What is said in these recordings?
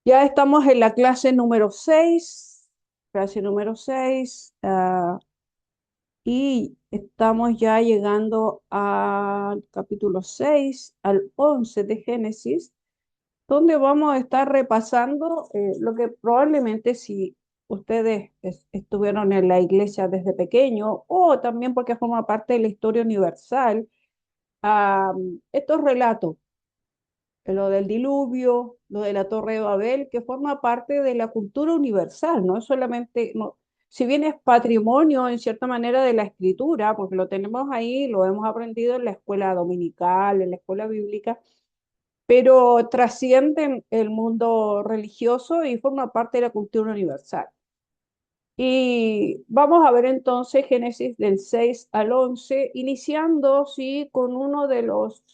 Ya estamos en la clase número 6, y estamos ya llegando al capítulo 6, al 11 de Génesis, donde vamos a estar repasando lo que probablemente si ustedes estuvieron en la iglesia desde pequeño o también porque forma parte de la historia universal, estos relatos lo del diluvio, lo de la Torre de Babel, que forma parte de la cultura universal, no es solamente, no, si bien es patrimonio en cierta manera de la escritura, porque lo tenemos ahí, lo hemos aprendido en la escuela dominical, en la escuela bíblica, pero trascienden el mundo religioso y forma parte de la cultura universal. Y vamos a ver entonces Génesis del 6 al 11, iniciando, sí, con uno de los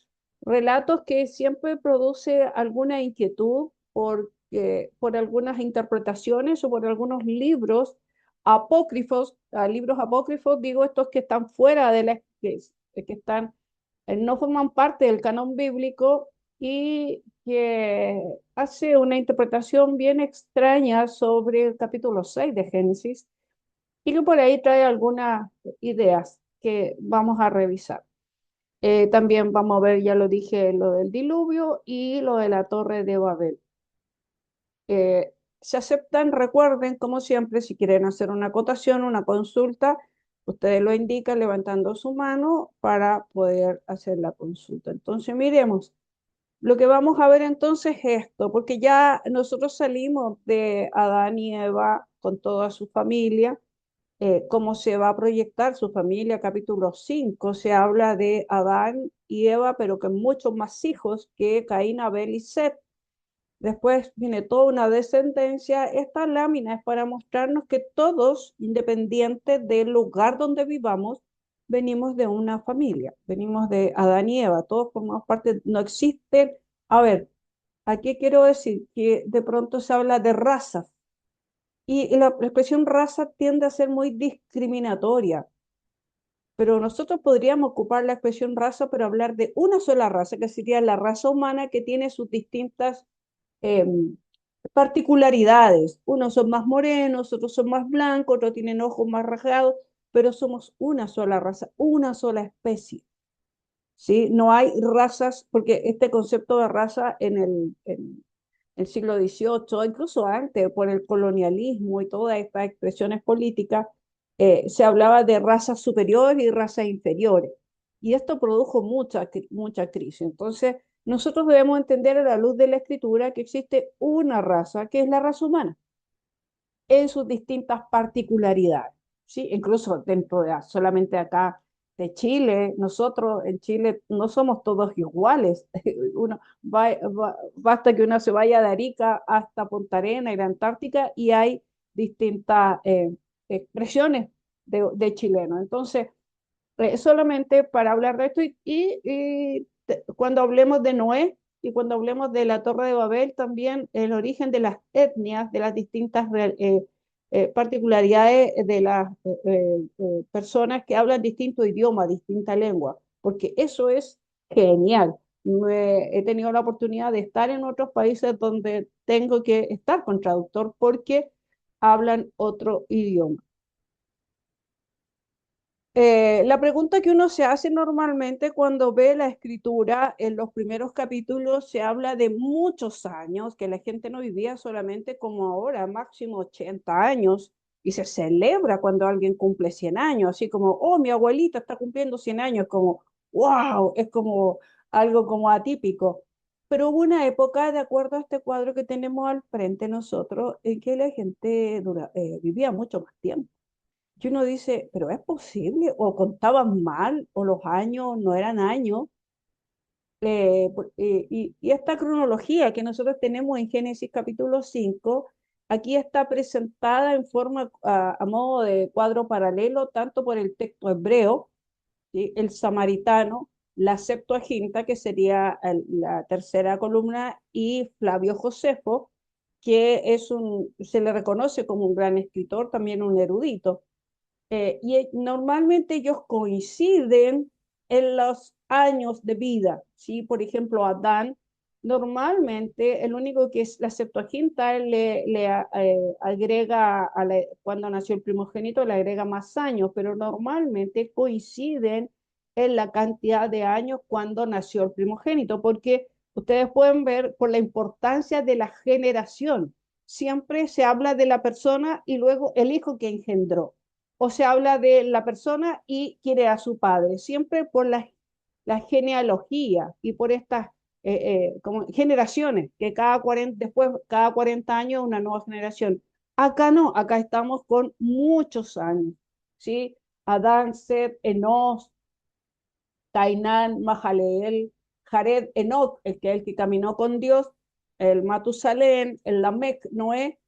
relatos que siempre produce alguna inquietud por algunas interpretaciones o por algunos libros apócrifos. A libros apócrifos digo estos que están fuera de que están, no forman parte del canon bíblico y que hace una interpretación bien extraña sobre el capítulo 6 de Génesis y que por ahí trae algunas ideas que vamos a revisar. También vamos a ver, ya lo dije, lo del diluvio y lo de la Torre de Babel. Se aceptan, recuerden, como siempre, si quieren hacer una acotación, una consulta, ustedes lo indican levantando su mano para poder hacer la consulta. Entonces, miremos. Lo que vamos a ver entonces es esto, porque ya nosotros salimos de Adán y Eva con toda su familia, cómo se va a proyectar su familia. Capítulo 5 se habla de Adán y Eva, pero con muchos más hijos que Caín, Abel y Set. Después viene toda una descendencia. Esta lámina es para mostrarnos que todos, independiente del lugar donde vivamos, venimos de una familia, venimos de Adán y Eva, todos formamos parte, no existen. A ver, ¿a qué quiero decir? Que de pronto se habla de razas y la expresión raza tiende a ser muy discriminatoria, pero nosotros podríamos ocupar la expresión raza, pero hablar de una sola raza, que sería la raza humana, que tiene sus distintas eh, particularidades. Unos son más morenos, otros son más blancos, otros tienen ojos más rasgados, pero somos una sola raza, una sola especie. ¿Sí? No hay razas, porque este concepto de raza en el siglo XVIII, incluso antes, por el colonialismo y todas estas expresiones políticas, se hablaba de razas superiores y razas inferiores. Y esto produjo mucha crisis. Entonces, nosotros debemos entender a la luz de la escritura que existe una raza, que es la raza humana, en sus distintas particularidades. ¿Sí? Incluso dentro de solamente acá de Chile, nosotros en Chile no somos todos iguales. Basta que uno se vaya de Arica hasta Punta Arenas y la Antártica y hay distintas expresiones de chileno. Entonces, solamente para hablar de esto cuando hablemos de Noé y cuando hablemos de la Torre de Babel, también el origen de las etnias, de las distintas particularidades de las personas que hablan distinto idioma, distinta lengua, porque eso es genial. He tenido la oportunidad de estar en otros países donde tengo que estar con traductor porque hablan otro idioma. La pregunta que uno se hace normalmente cuando ve la escritura en los primeros capítulos se habla de muchos años, que la gente no vivía solamente como ahora, máximo 80 años, y se celebra cuando alguien cumple 100 años, así como, oh, mi abuelita está cumpliendo 100 años, como, wow, es como algo como atípico. Pero hubo una época, de acuerdo a este cuadro que tenemos al frente nosotros, en que la gente vivía mucho más tiempo. Y uno dice, pero es posible, o contaban mal, o los años no eran años. Y esta cronología que nosotros tenemos en Génesis capítulo 5 aquí está presentada en forma, a modo de cuadro paralelo, tanto por el texto hebreo, ¿sí? El samaritano, la Septuaginta, que sería la tercera columna, y Flavio Josefo, que se le reconoce como un gran escritor, también un erudito. Normalmente ellos coinciden en los años de vida, ¿sí? Por ejemplo, Adán Normalmente, el único que es la Septuaginta agrega, cuando nació el primogénito, le agrega más años, pero normalmente coinciden en la cantidad de años cuando nació el primogénito, porque ustedes pueden ver por la importancia de la generación. Siempre se habla de la persona y luego el hijo que engendró, o se habla de la persona y quiere a su padre, siempre por la genealogía y por estas como generaciones, que después, cada 40 años una nueva generación. Acá no, acá estamos con muchos años, ¿sí? Adán, Set, Enos, Cainán, Mahaleel, Jared, Enoch, el que caminó con Dios, el Matusalén, el Lamec, Noé.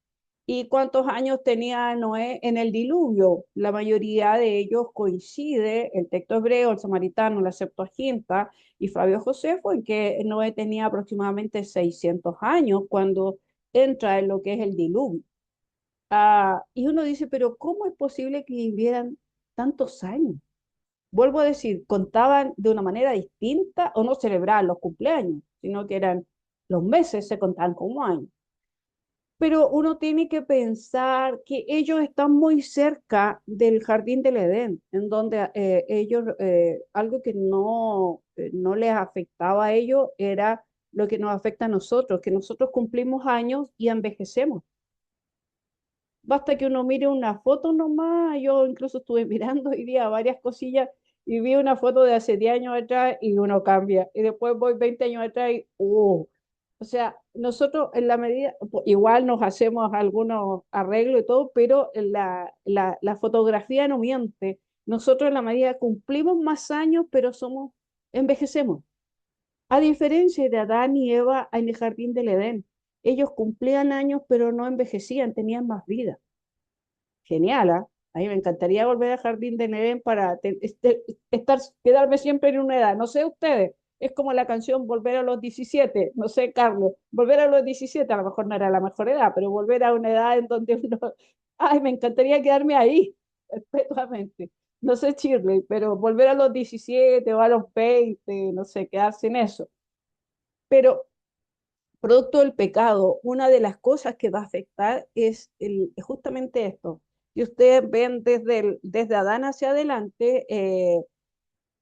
¿Y cuántos años tenía Noé en el diluvio? La mayoría de ellos coincide, el texto hebreo, el samaritano, la Septuaginta y Flavio Josefo, en que Noé tenía aproximadamente 600 años cuando entra en lo que es el diluvio. Y uno dice, pero ¿cómo es posible que vivieran tantos años? Vuelvo a decir, contaban de una manera distinta o no celebraban los cumpleaños, sino que eran los meses, se contaban como años. Pero uno tiene que pensar que ellos están muy cerca del jardín del Edén, en donde ellos, algo que no les afectaba a ellos era lo que nos afecta a nosotros, que nosotros cumplimos años y envejecemos. Basta que uno mire una foto nomás, yo incluso estuve mirando hoy día varias cosillas y vi una foto de hace 10 años atrás y uno cambia. Y después voy 20 años atrás y, o sea, nosotros en la medida, igual nos hacemos algunos arreglos y todo, pero la fotografía no miente. Nosotros en la medida cumplimos más años, pero envejecemos. A diferencia de Adán y Eva en el jardín del Edén, ellos cumplían años, pero no envejecían, tenían más vida. Genial, ¿ah? A mí me encantaría volver al jardín de Edén para quedarme siempre en una edad. No sé ustedes, es como la canción Volver a los 17. No sé, Carlos, volver a los 17 a lo mejor no era la mejor edad, pero volver a una edad en donde uno, ay, me encantaría quedarme ahí, perpetuamente. No sé, Shirley, pero volver a los 17 o a los 20, no sé, quedarse en eso. Pero producto del pecado, una de las cosas que va a afectar es justamente esto. Y ustedes ven desde Adán hacia adelante,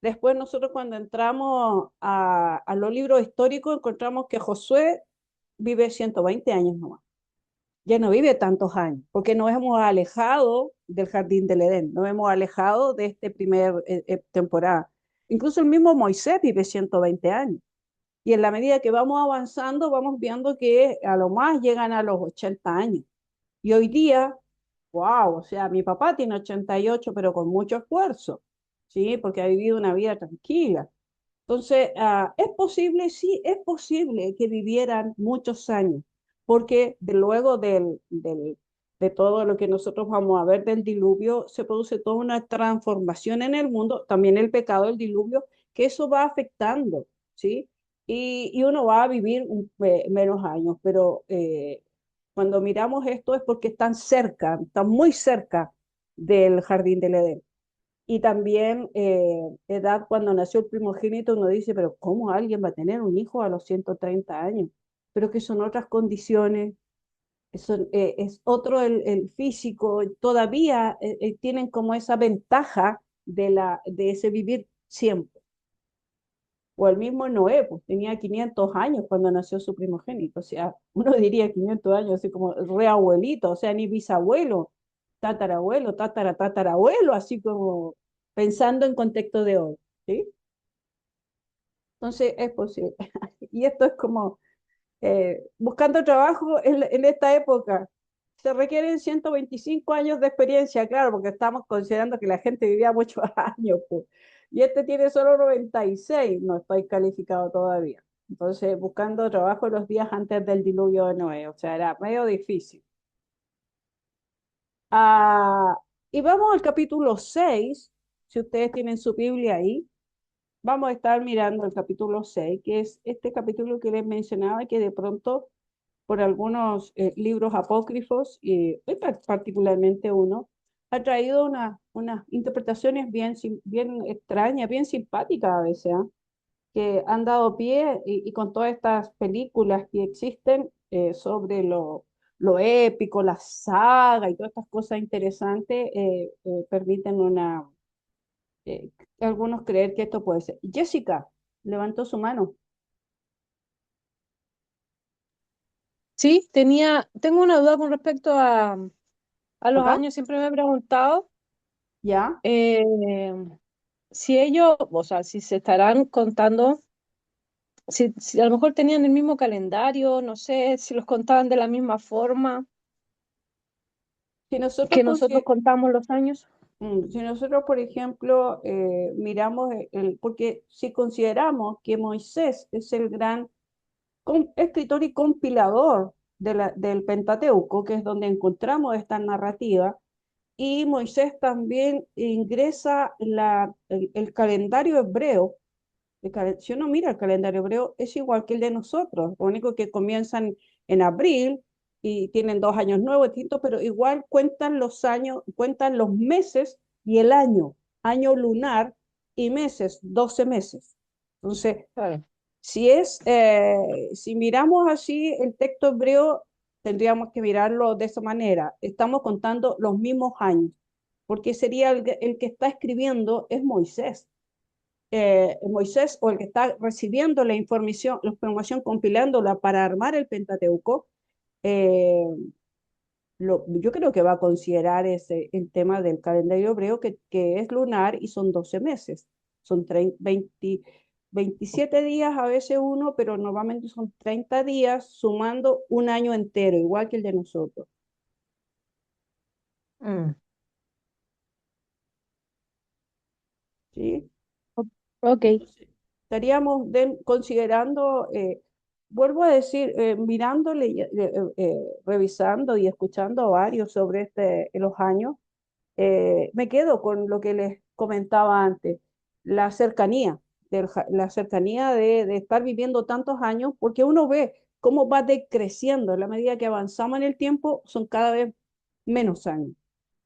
después nosotros cuando entramos a los libros históricos encontramos que Josué vive 120 años nomás. Ya no vive tantos años, porque nos hemos alejado del jardín del Edén, nos hemos alejado de este primer temporada. Incluso el mismo Moisés vive 120 años. Y en la medida que vamos avanzando, vamos viendo que a lo más llegan a los 80 años. Y hoy día, wow, o sea, mi papá tiene 88, pero con mucho esfuerzo, ¿sí? Porque ha vivido una vida tranquila. Entonces, ¿es posible? Sí, es posible que vivieran muchos años, porque luego de todo lo que nosotros vamos a ver del diluvio, se produce toda una transformación en el mundo, también el pecado del diluvio, que eso va afectando, ¿sí? Y uno va a vivir menos años, pero cuando miramos esto es porque están muy cerca del jardín del Edén. Y también edad cuando nació el primogénito, uno dice, pero ¿cómo alguien va a tener un hijo a los 130 años? Pero que son otras condiciones, es otro el físico, todavía tienen como esa ventaja de ese vivir siempre. O el mismo Noé, pues tenía 500 años cuando nació su primogénito, o sea, uno diría 500 años, así como reabuelito, o sea, ni bisabuelo, tatarabuelo, tatarabuelo, así como pensando en contexto de hoy, ¿sí? Entonces es posible. Y esto es como buscando trabajo en esta época. Se requieren 125 años de experiencia, claro, porque estamos considerando que la gente vivía muchos años, pues. Y este tiene solo 96, no estoy calificado todavía. Entonces, buscando trabajo los días antes del diluvio de Noé, o sea, era medio difícil. Ah, y vamos al capítulo 6, si ustedes tienen su Biblia ahí, vamos a estar mirando el capítulo 6, que es este capítulo que les mencionaba, que de pronto por algunos libros apócrifos, y particularmente uno, ha traído unas interpretaciones bien extrañas, bien simpáticas a veces, ¿ah? que han dado pie y con todas estas películas que existen sobre lo épico, la saga y todas estas cosas interesantes, permiten eh, algunos creer que esto puede ser. Jessica levantó su mano. Sí, tengo una duda con respecto a los ¿Acá? años. Siempre me he preguntado ¿Ya? eh, si ellos, o sea, si se estarán contando, si a lo mejor tenían el mismo calendario, no sé, si los contaban de la misma forma Si nosotros que nosotros contamos los años. Si nosotros, por ejemplo, miramos porque si consideramos que Moisés es el gran escritor y compilador del Pentateuco, que es donde encontramos esta narrativa, y Moisés también ingresa el calendario hebreo. Si uno mira el calendario hebreo, es igual que el de nosotros, lo único que comienzan en abril y tienen 2 años nuevos distintos, pero igual cuentan los años, cuentan los meses y el año lunar y meses, 12 meses. Entonces, Claro. si miramos así el texto hebreo, tendríamos que mirarlo de esa manera. Estamos contando los mismos años, porque sería el que está escribiendo es Moisés. Moisés o el que está recibiendo la información compilándola para armar el Pentateuco, eh, yo creo que va a considerar el tema del calendario hebreo que es lunar y son 12 meses. Son 27 días a veces uno, pero normalmente son 30 días sumando un año entero, igual que el de nosotros. Mm. ¿Sí? Ok. Entonces, estaríamos considerando, vuelvo a decir, mirándole, revisando y escuchando varios sobre los años, me quedo con lo que les comentaba antes, la cercanía, la cercanía de estar viviendo tantos años, porque uno ve cómo va decreciendo en la medida que avanzamos en el tiempo, son cada vez menos años.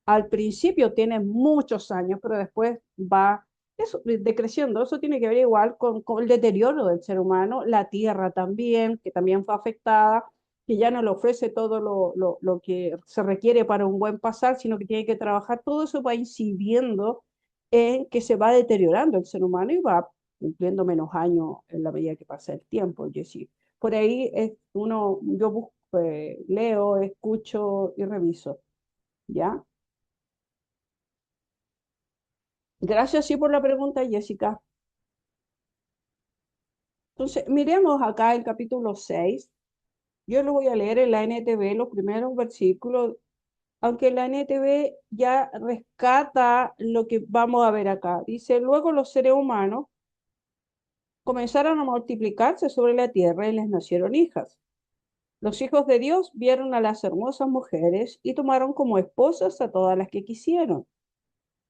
Al principio tiene muchos años, pero después va eso, decreciendo. Eso tiene que ver igual con el deterioro del ser humano, la tierra también, que también fue afectada, que ya no le ofrece todo lo que se requiere para un buen pasar, sino que tiene que trabajar. Todo eso va incidiendo en que se va deteriorando el ser humano y va cumpliendo menos años en la medida que pasa el tiempo. Es decir, por ahí yo busco, leo, escucho y reviso. ¿Ya? Gracias, sí, por la pregunta, Jessica. Entonces, miremos acá el capítulo 6. Yo lo voy a leer en la NTV, los primeros versículos, aunque la NTV ya rescata lo que vamos a ver acá. Dice, luego los seres humanos comenzaron a multiplicarse sobre la tierra y les nacieron hijas. Los hijos de Dios vieron a las hermosas mujeres y tomaron como esposas a todas las que quisieron.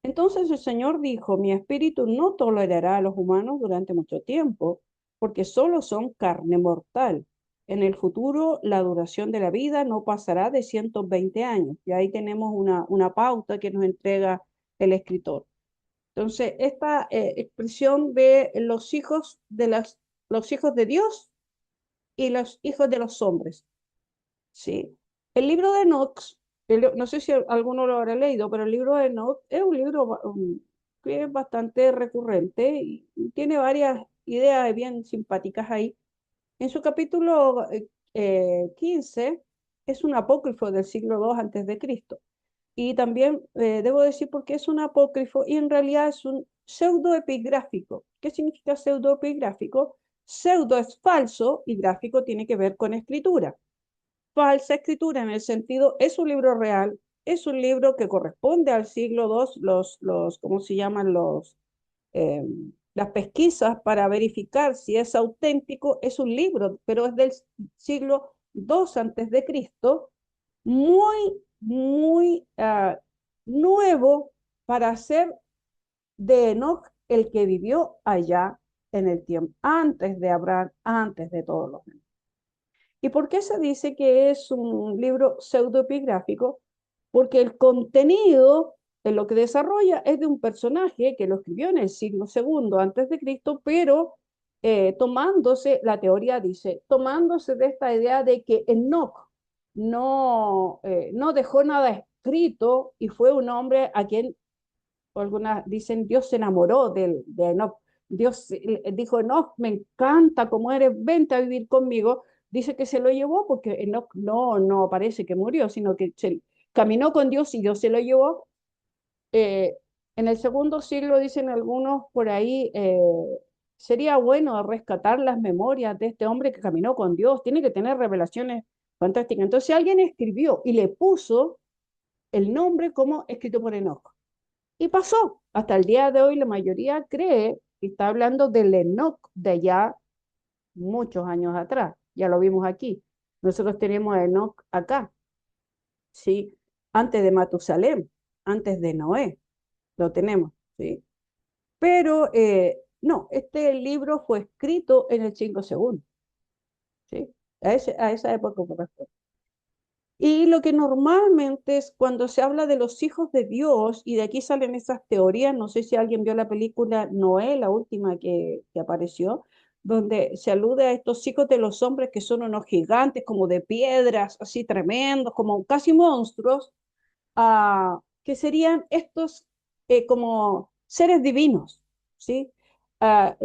Entonces el Señor dijo, mi espíritu no tolerará a los humanos durante mucho tiempo, porque solo son carne mortal. En el futuro, la duración de la vida no pasará de 120 años. Y ahí tenemos una pauta que nos entrega el escritor. Entonces, esta expresión de los hijos de Dios y los hijos de los hombres. ¿Sí? El libro de Enoch, no sé si alguno lo habrá leído, pero el libro de Enoch es un libro que es bastante recurrente y tiene varias ideas bien simpáticas ahí. En su capítulo 15 es un apócrifo del siglo II antes de Cristo. Y también debo decir por qué es un apócrifo y en realidad es un pseudoepigráfico. ¿Qué significa pseudoepigráfico? Pseudo es falso y gráfico tiene que ver con escritura. Falsa escritura en el sentido, es un libro real, es un libro que corresponde al siglo II, ¿cómo se llaman? Eh, las pesquisas para verificar si es auténtico, es un libro, pero es del siglo II antes de Cristo, muy nuevo para ser de Enoch, el que vivió allá en el tiempo, antes de Abraham, antes de todos los demás. ¿Y por qué se dice que es un libro pseudoepigráfico? Porque el contenido en lo que desarrolla es de un personaje que lo escribió en el siglo II antes de Cristo, pero tomándose, la teoría dice, tomándose de esta idea de que Enoc no dejó nada escrito y fue un hombre a quien, o algunas dicen, Dios se enamoró de Enoc. Dios dijo, Enoc, me encanta cómo eres, vente a vivir conmigo. Dice que se lo llevó porque Enoc no parece que murió, sino que se caminó con Dios y Dios se lo llevó. Eh, en el segundo siglo, dicen algunos por ahí, sería bueno rescatar las memorias de este hombre que caminó con Dios, tiene que tener revelaciones fantásticas. Entonces alguien escribió y le puso el nombre como escrito por Enoch. Y pasó. Hasta el día de hoy la mayoría cree que está hablando del Enoch de ya muchos años atrás. Ya lo vimos aquí. Nosotros tenemos a Enoch acá, ¿sí? Antes de Matusalem, antes de Noé, lo tenemos, ¿sí? Pero no, este libro fue escrito en el 5 segundo, ¿sí? A esa época corresponde. Y lo que normalmente es cuando se habla de los hijos de Dios, y de aquí salen esas teorías, no sé si alguien vio la película Noé, la última que apareció, donde se alude a estos hijos de los hombres que son unos gigantes como de piedras, así tremendos, como casi monstruos, que serían estos como seres divinos, ¿sí?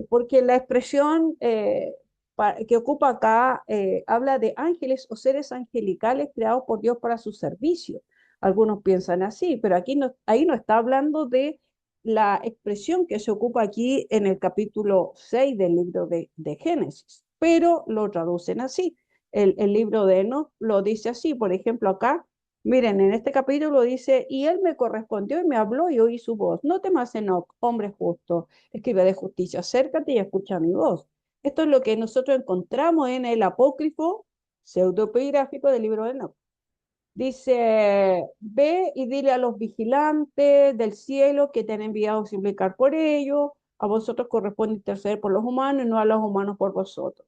Porque la expresión que ocupa acá habla de ángeles o seres angelicales creados por Dios para su servicio. Algunos piensan así, pero aquí no, ahí no está hablando de la expresión que se ocupa aquí en el capítulo 6 del libro de Génesis, pero lo traducen así. El libro de Enoch lo dice así, por ejemplo, acá. Miren, en este capítulo dice, y él me correspondió y me habló y oí su voz. No temas, Enoc, hombre justo, escribe de justicia, acércate y escucha mi voz. Esto es lo que nosotros encontramos en el apócrifo pseudoepigráfico del libro de Enoc. Dice, ve y dile a los vigilantes del cielo que te han enviado a suplicar por ellos, a vosotros corresponde interceder por los humanos y no a los humanos por vosotros.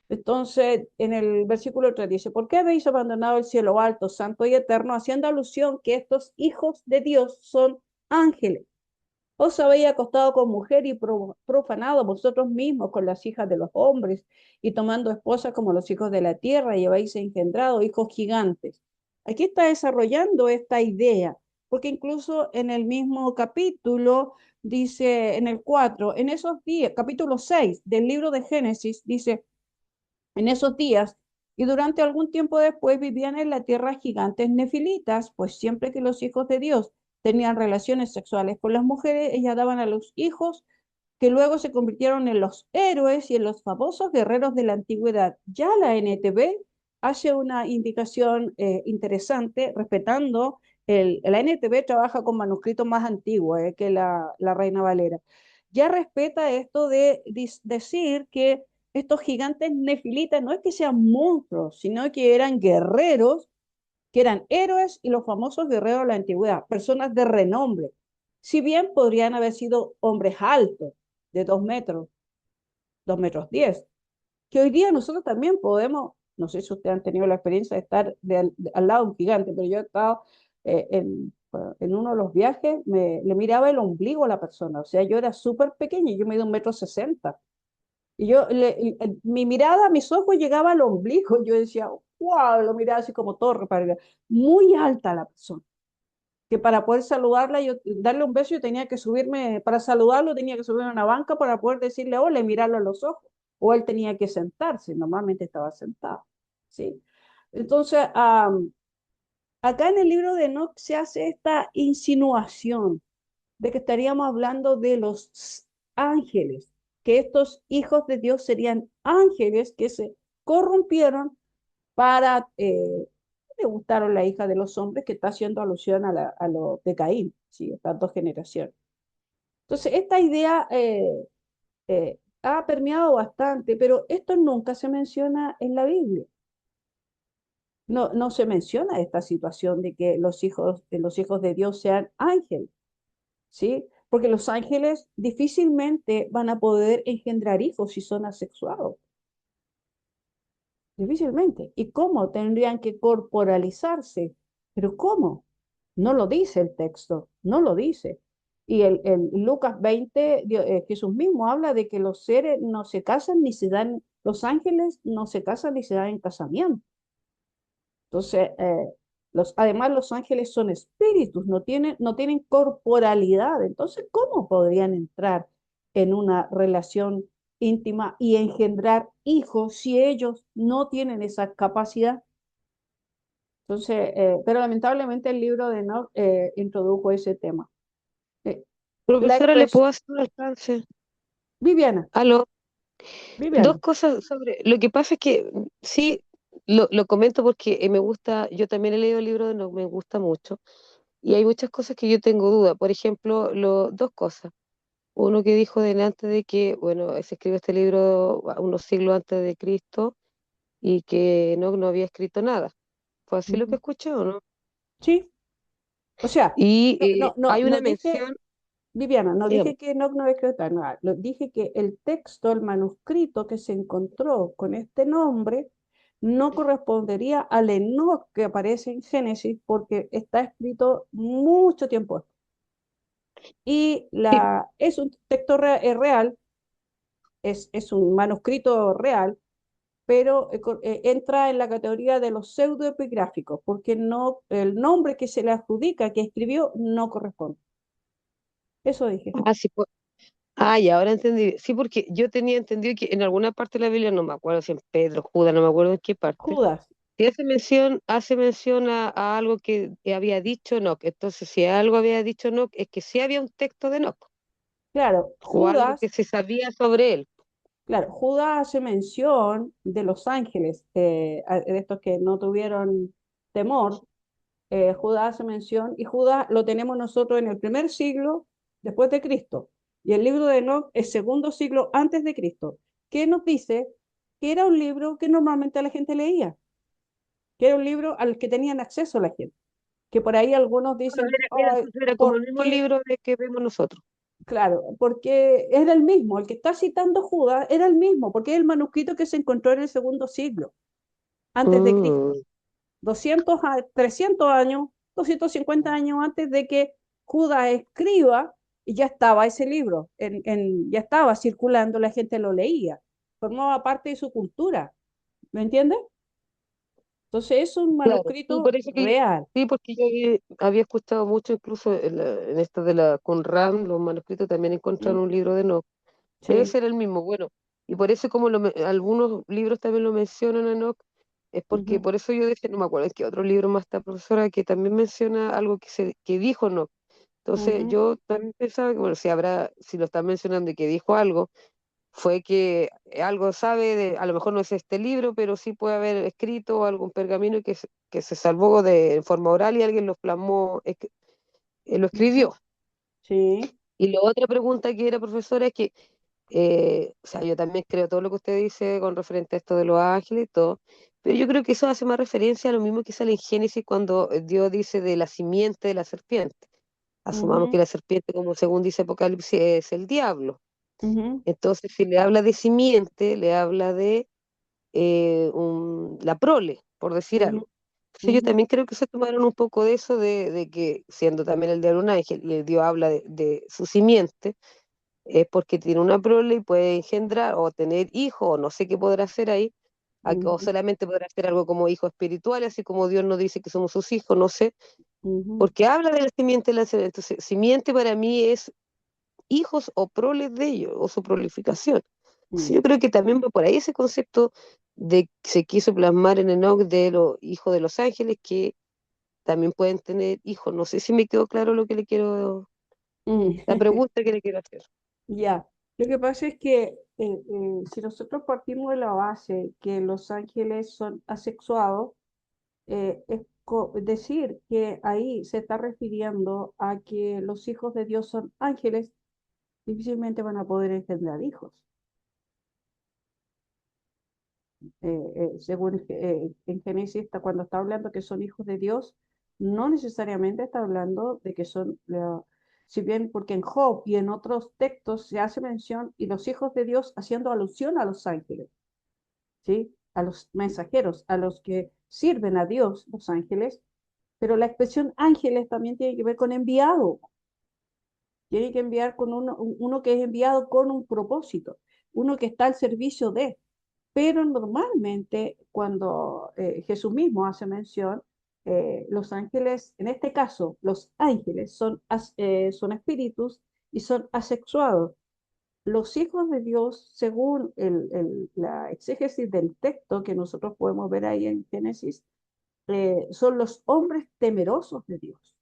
Entonces, en el versículo 3 dice, ¿por qué habéis abandonado el cielo alto, santo y eterno, haciendo alusión que estos hijos de Dios son ángeles? Os habéis acostado con mujer y profanado vosotros mismos con las hijas de los hombres, y tomando esposas como los hijos de la tierra, y habéis engendrado hijos gigantes. Aquí está desarrollando esta idea, porque incluso en el mismo capítulo dice, en el 4 en esos días, capítulo 6 del libro de Génesis, dice, en esos días y durante algún tiempo después vivían en la tierra gigantes nefilitas, pues siempre que los hijos de Dios tenían relaciones sexuales con las mujeres, ellas daban a los hijos que luego se convirtieron en los héroes y en los famosos guerreros de la antigüedad. Ya la NTV hace una indicación interesante, respetando, la NTV trabaja con manuscritos más antiguos que la Reina Valera. Ya respeta esto de decir que estos gigantes nefilitas no es que sean monstruos, sino que eran guerreros, que eran héroes y los famosos guerreros de la antigüedad, personas de renombre. Si bien podrían haber sido hombres altos, de 2 metros, 2 metros 10, que hoy día nosotros también podemos, no sé si ustedes han tenido la experiencia de estar al lado de un gigante, pero yo he estado en uno de los viajes, le miraba el ombligo a la persona, o sea, yo era súper pequeña, yo mido 1,60 m. Y mi mirada, mis ojos llegaba al ombligo. Yo decía, wow, lo miraba así como torre para arriba. Muy alta la persona. Que para poder saludarla, yo darle un beso, yo tenía que subirme, para saludarlo, tenía que subirme a una banca para poder decirle hola y mirarlo a los ojos. O él tenía que sentarse, normalmente estaba sentado. ¿Sí? Entonces, acá en el libro de Enoch se hace esta insinuación de que estaríamos hablando de los ángeles, que estos hijos de Dios serían ángeles que se corrompieron para, le gustaron la hija de los hombres, que está haciendo alusión a lo de Caín, ¿sí? Estas dos generaciones. Entonces, esta idea ha permeado bastante, pero esto nunca se menciona en la Biblia. No se menciona esta situación de que los hijos de Dios sean ángeles. ¿Sí? Porque los ángeles difícilmente van a poder engendrar hijos si son asexuados, difícilmente. ¿Y cómo? Tendrían que corporalizarse. ¿Pero cómo? No lo dice el texto, no lo dice. Y el Lucas 20, Jesús mismo habla de que los seres no se casan ni se dan, los ángeles no se casan ni se dan en casamiento. Entonces, además los ángeles son espíritus, no tienen corporalidad. Entonces, ¿cómo podrían entrar en una relación íntima y engendrar hijos si ellos no tienen esa capacidad? Entonces, pero lamentablemente el libro de Enoch introdujo ese tema. Eh, la Profesora, ¿le expresión, puedo hacer un alcance? Viviana, Aló, dos Viviana, cosas sobre. Lo que pasa es que sí, lo comento porque me gusta, yo también he leído el libro de no, me gusta mucho. Y hay muchas cosas que yo tengo duda. Por ejemplo, dos cosas. Uno que dijo delante de que, bueno, se escribió este libro unos siglos antes de Cristo y que no había escrito nada. ¿Fue así lo que ujú, escuché o no? sí, o sea, Y no, no, no, hay una no dije, mención, Viviana, no digamos, dije que no escrita nada, dije que el texto, el manuscrito que se encontró con este nombre no correspondería al Enoc que aparece en Génesis porque está escrito mucho tiempo después. Y sí, es un texto real, es un manuscrito real, pero entra en la categoría de los pseudoepigráficos, porque no, el nombre que se le adjudica que escribió no corresponde. Eso dije. sí, y ahora entendí. Sí, porque yo tenía entendido que en alguna parte de la Biblia, no me acuerdo si en Pedro, Judas, no me acuerdo en qué parte, Judas, si hace mención a algo que había dicho Enoch. Entonces, si algo había dicho Enoch, es que sí había un texto de Enoch, claro, o algo que Judas, se sabía sobre él. claro, Judas hace mención de los ángeles, de estos que no tuvieron temor. Judas hace mención, y Judas lo tenemos nosotros en el primer siglo después de Cristo, y el libro de Enoch es segundo siglo antes de Cristo, que nos dice que era un libro que normalmente la gente leía, que era un libro al que tenían acceso la gente, que por ahí algunos Bueno, dicen, "Ay, entonces era como el ¿por mismo qué?". libro de que vemos nosotros. Claro, porque era el mismo, el que está citando Judas era el mismo, porque es el manuscrito que se encontró en el segundo siglo, antes de Cristo, Mm, 300 años, 250 años antes de que Judas escriba, y ya estaba ese libro, ya estaba circulando, la gente lo leía, formaba parte de su cultura, ¿me entiendes? Entonces es un claro, sí, manuscrito parece que real. sí, porque yo había escuchado mucho, incluso en esta de la Qumran, los manuscritos también encuentran ¿Mm? un libro de Enoch. Debe Sí. ser el mismo, bueno, y por eso como algunos libros también lo mencionan a Enoch, es porque Ujú, por eso yo decía, no me acuerdo, es que otro libro más está profesora que también menciona algo que dijo Enoch. Entonces ujú, yo también pensaba que, bueno, si lo están mencionando y que dijo algo, fue que algo sabe de, a lo mejor no es este libro, pero sí puede haber escrito algún pergamino que se salvó de forma oral y alguien lo plasmó, lo ujú. escribió. Sí. Y la otra pregunta que era, profesora, es que o sea, yo también creo todo lo que usted dice con referente a esto de los ángeles y todo, pero yo creo que eso hace más referencia a lo mismo que sale en Génesis cuando Dios dice de la simiente de la serpiente. Asumamos que Ujú, la serpiente, como según dice Apocalipsis, es el diablo. ujú, Entonces, si le habla de simiente, le habla de la prole, por decir ujú, algo. Entonces, yo ujú, también creo que se tomaron un poco de eso, de que siendo también el diablo un ángel y el Dios habla de su simiente, es porque tiene una prole y puede engendrar o tener hijos, o no sé qué podrá hacer ahí, o ujú, solamente podrá hacer algo como hijos espirituales, así como Dios nos dice que somos sus hijos, no sé, ujú, porque habla de la simiente de la serpiente. Entonces, simiente para mí es hijos o proles de ellos, o su prolificación. Sí, ujú, yo creo que también va por ahí ese concepto de que se quiso plasmar en Enoch de los hijos de los ángeles que también pueden tener hijos. No sé si me quedó claro lo que le quiero, ujú. la pregunta que le quiero hacer. Ya, lo que pasa es que si nosotros partimos de la base que los ángeles son asexuados, es decir que ahí se está refiriendo a que los hijos de Dios son ángeles, difícilmente van a poder engendrar hijos. Según en Génesis, cuando está hablando que son hijos de Dios, no necesariamente está hablando de que son, si bien porque en Job y en otros textos se hace mención y los hijos de Dios haciendo alusión a los ángeles, ¿sí? A los mensajeros, a los que sirven a Dios, los ángeles, pero la expresión ángeles también tiene que ver con enviado. Tiene que enviar con uno que es enviado con un propósito, uno que está al servicio de. Pero normalmente cuando Jesús mismo hace mención, los ángeles, en este caso, los ángeles son espíritus y son asexuados. Los hijos de Dios, según la exégesis del texto que nosotros podemos ver ahí en Génesis, son los hombres temerosos de Dios,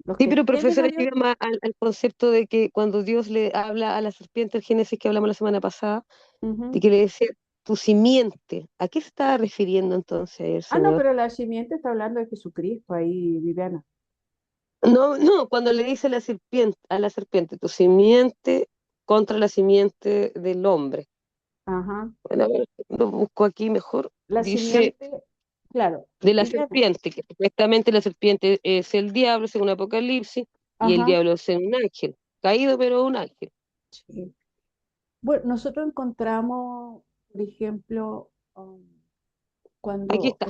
los Sí, que pero temen a profesora, Dios. llega más al concepto de que cuando Dios le habla a la serpiente, el Génesis que hablamos la semana pasada, de Ujú. que le decía tu simiente. ¿A qué se estaba refiriendo entonces el Ah, no, Señor? pero la simiente está hablando de Jesucristo ahí, Viviana. No, no, cuando le dice a la serpiente, tu simiente contra la simiente del hombre. Ajá. Bueno, a ver, lo busco aquí mejor. La Dice simiente, claro, de la Viviana. serpiente, que supuestamente la serpiente es el diablo, según Apocalipsis, y el Ajá. diablo es un ángel, caído pero un ángel. Sí. Bueno, nosotros encontramos, por ejemplo, Aquí cuando está.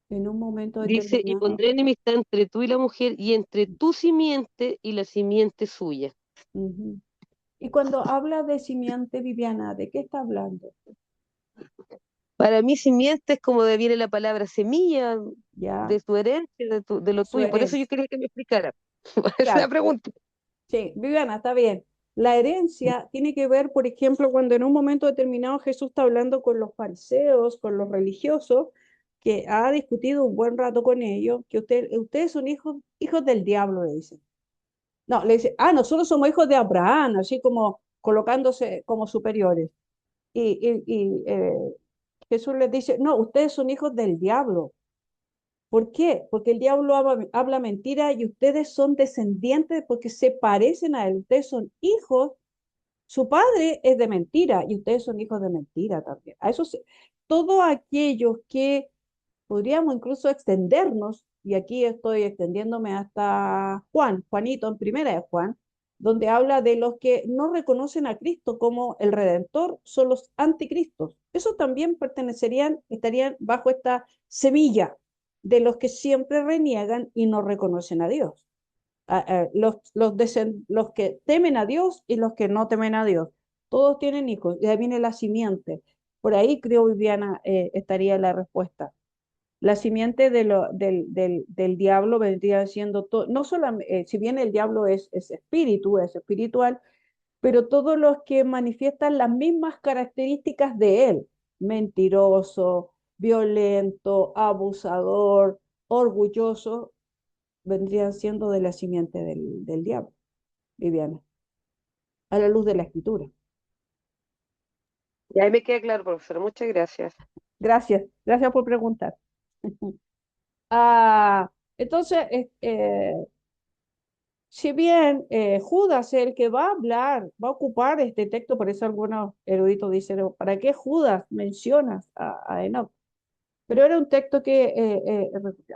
en un momento Dice, y determinado, pondré enemistad entre tú y la mujer, y entre tu simiente y la simiente suya. ujú. Y cuando habla de simiente, Viviana, ¿de qué está hablando? Para mí, simiente es como de viene la palabra semilla, Ya, de tu herencia, de de lo su tuyo. Por eso yo herencia. quería que me explicara. Esa es la Claro, pregunta. sí, Viviana, está bien. La herencia tiene que ver, por ejemplo, cuando en un momento determinado Jesús está hablando con los fariseos, con los religiosos, que ha discutido un buen rato con ellos, que ustedes son hijos del diablo, le dicen. No, le dice, nosotros somos hijos de Abraham, así como colocándose como superiores. Y Jesús les dice, no, ustedes son hijos del diablo. ¿Por qué? Porque el diablo habla mentira y ustedes son descendientes porque se parecen a él. Ustedes son hijos, su padre es de mentira y ustedes son hijos de mentira también. Todos aquellos que podríamos incluso extendernos, y aquí estoy extendiéndome hasta Juanito en primera de Juan, donde habla de los que no reconocen a Cristo como el Redentor, son los anticristos. Esos también estarían bajo esta semilla de los que siempre reniegan y no reconocen a Dios. Los que temen a Dios y los que no temen a Dios. Todos tienen hijos, y ahí viene la simiente. Por ahí creo, Viviana, estaría la respuesta. La simiente del diablo vendría siendo todo, no solamente, si bien el diablo es espíritu, es espiritual, pero todos los que manifiestan las mismas características de él, mentiroso, violento, abusador, orgulloso, vendrían siendo de la simiente del diablo, Viviana, a la luz de la escritura. Y ahí me queda claro, profesor. Muchas gracias. Gracias, gracias por preguntar. Ah, entonces, si bien Judas es el que va a hablar, va a ocupar este texto, por eso algunos eruditos dicen, ¿para qué Judas mencionas a Enoch? Pero era un texto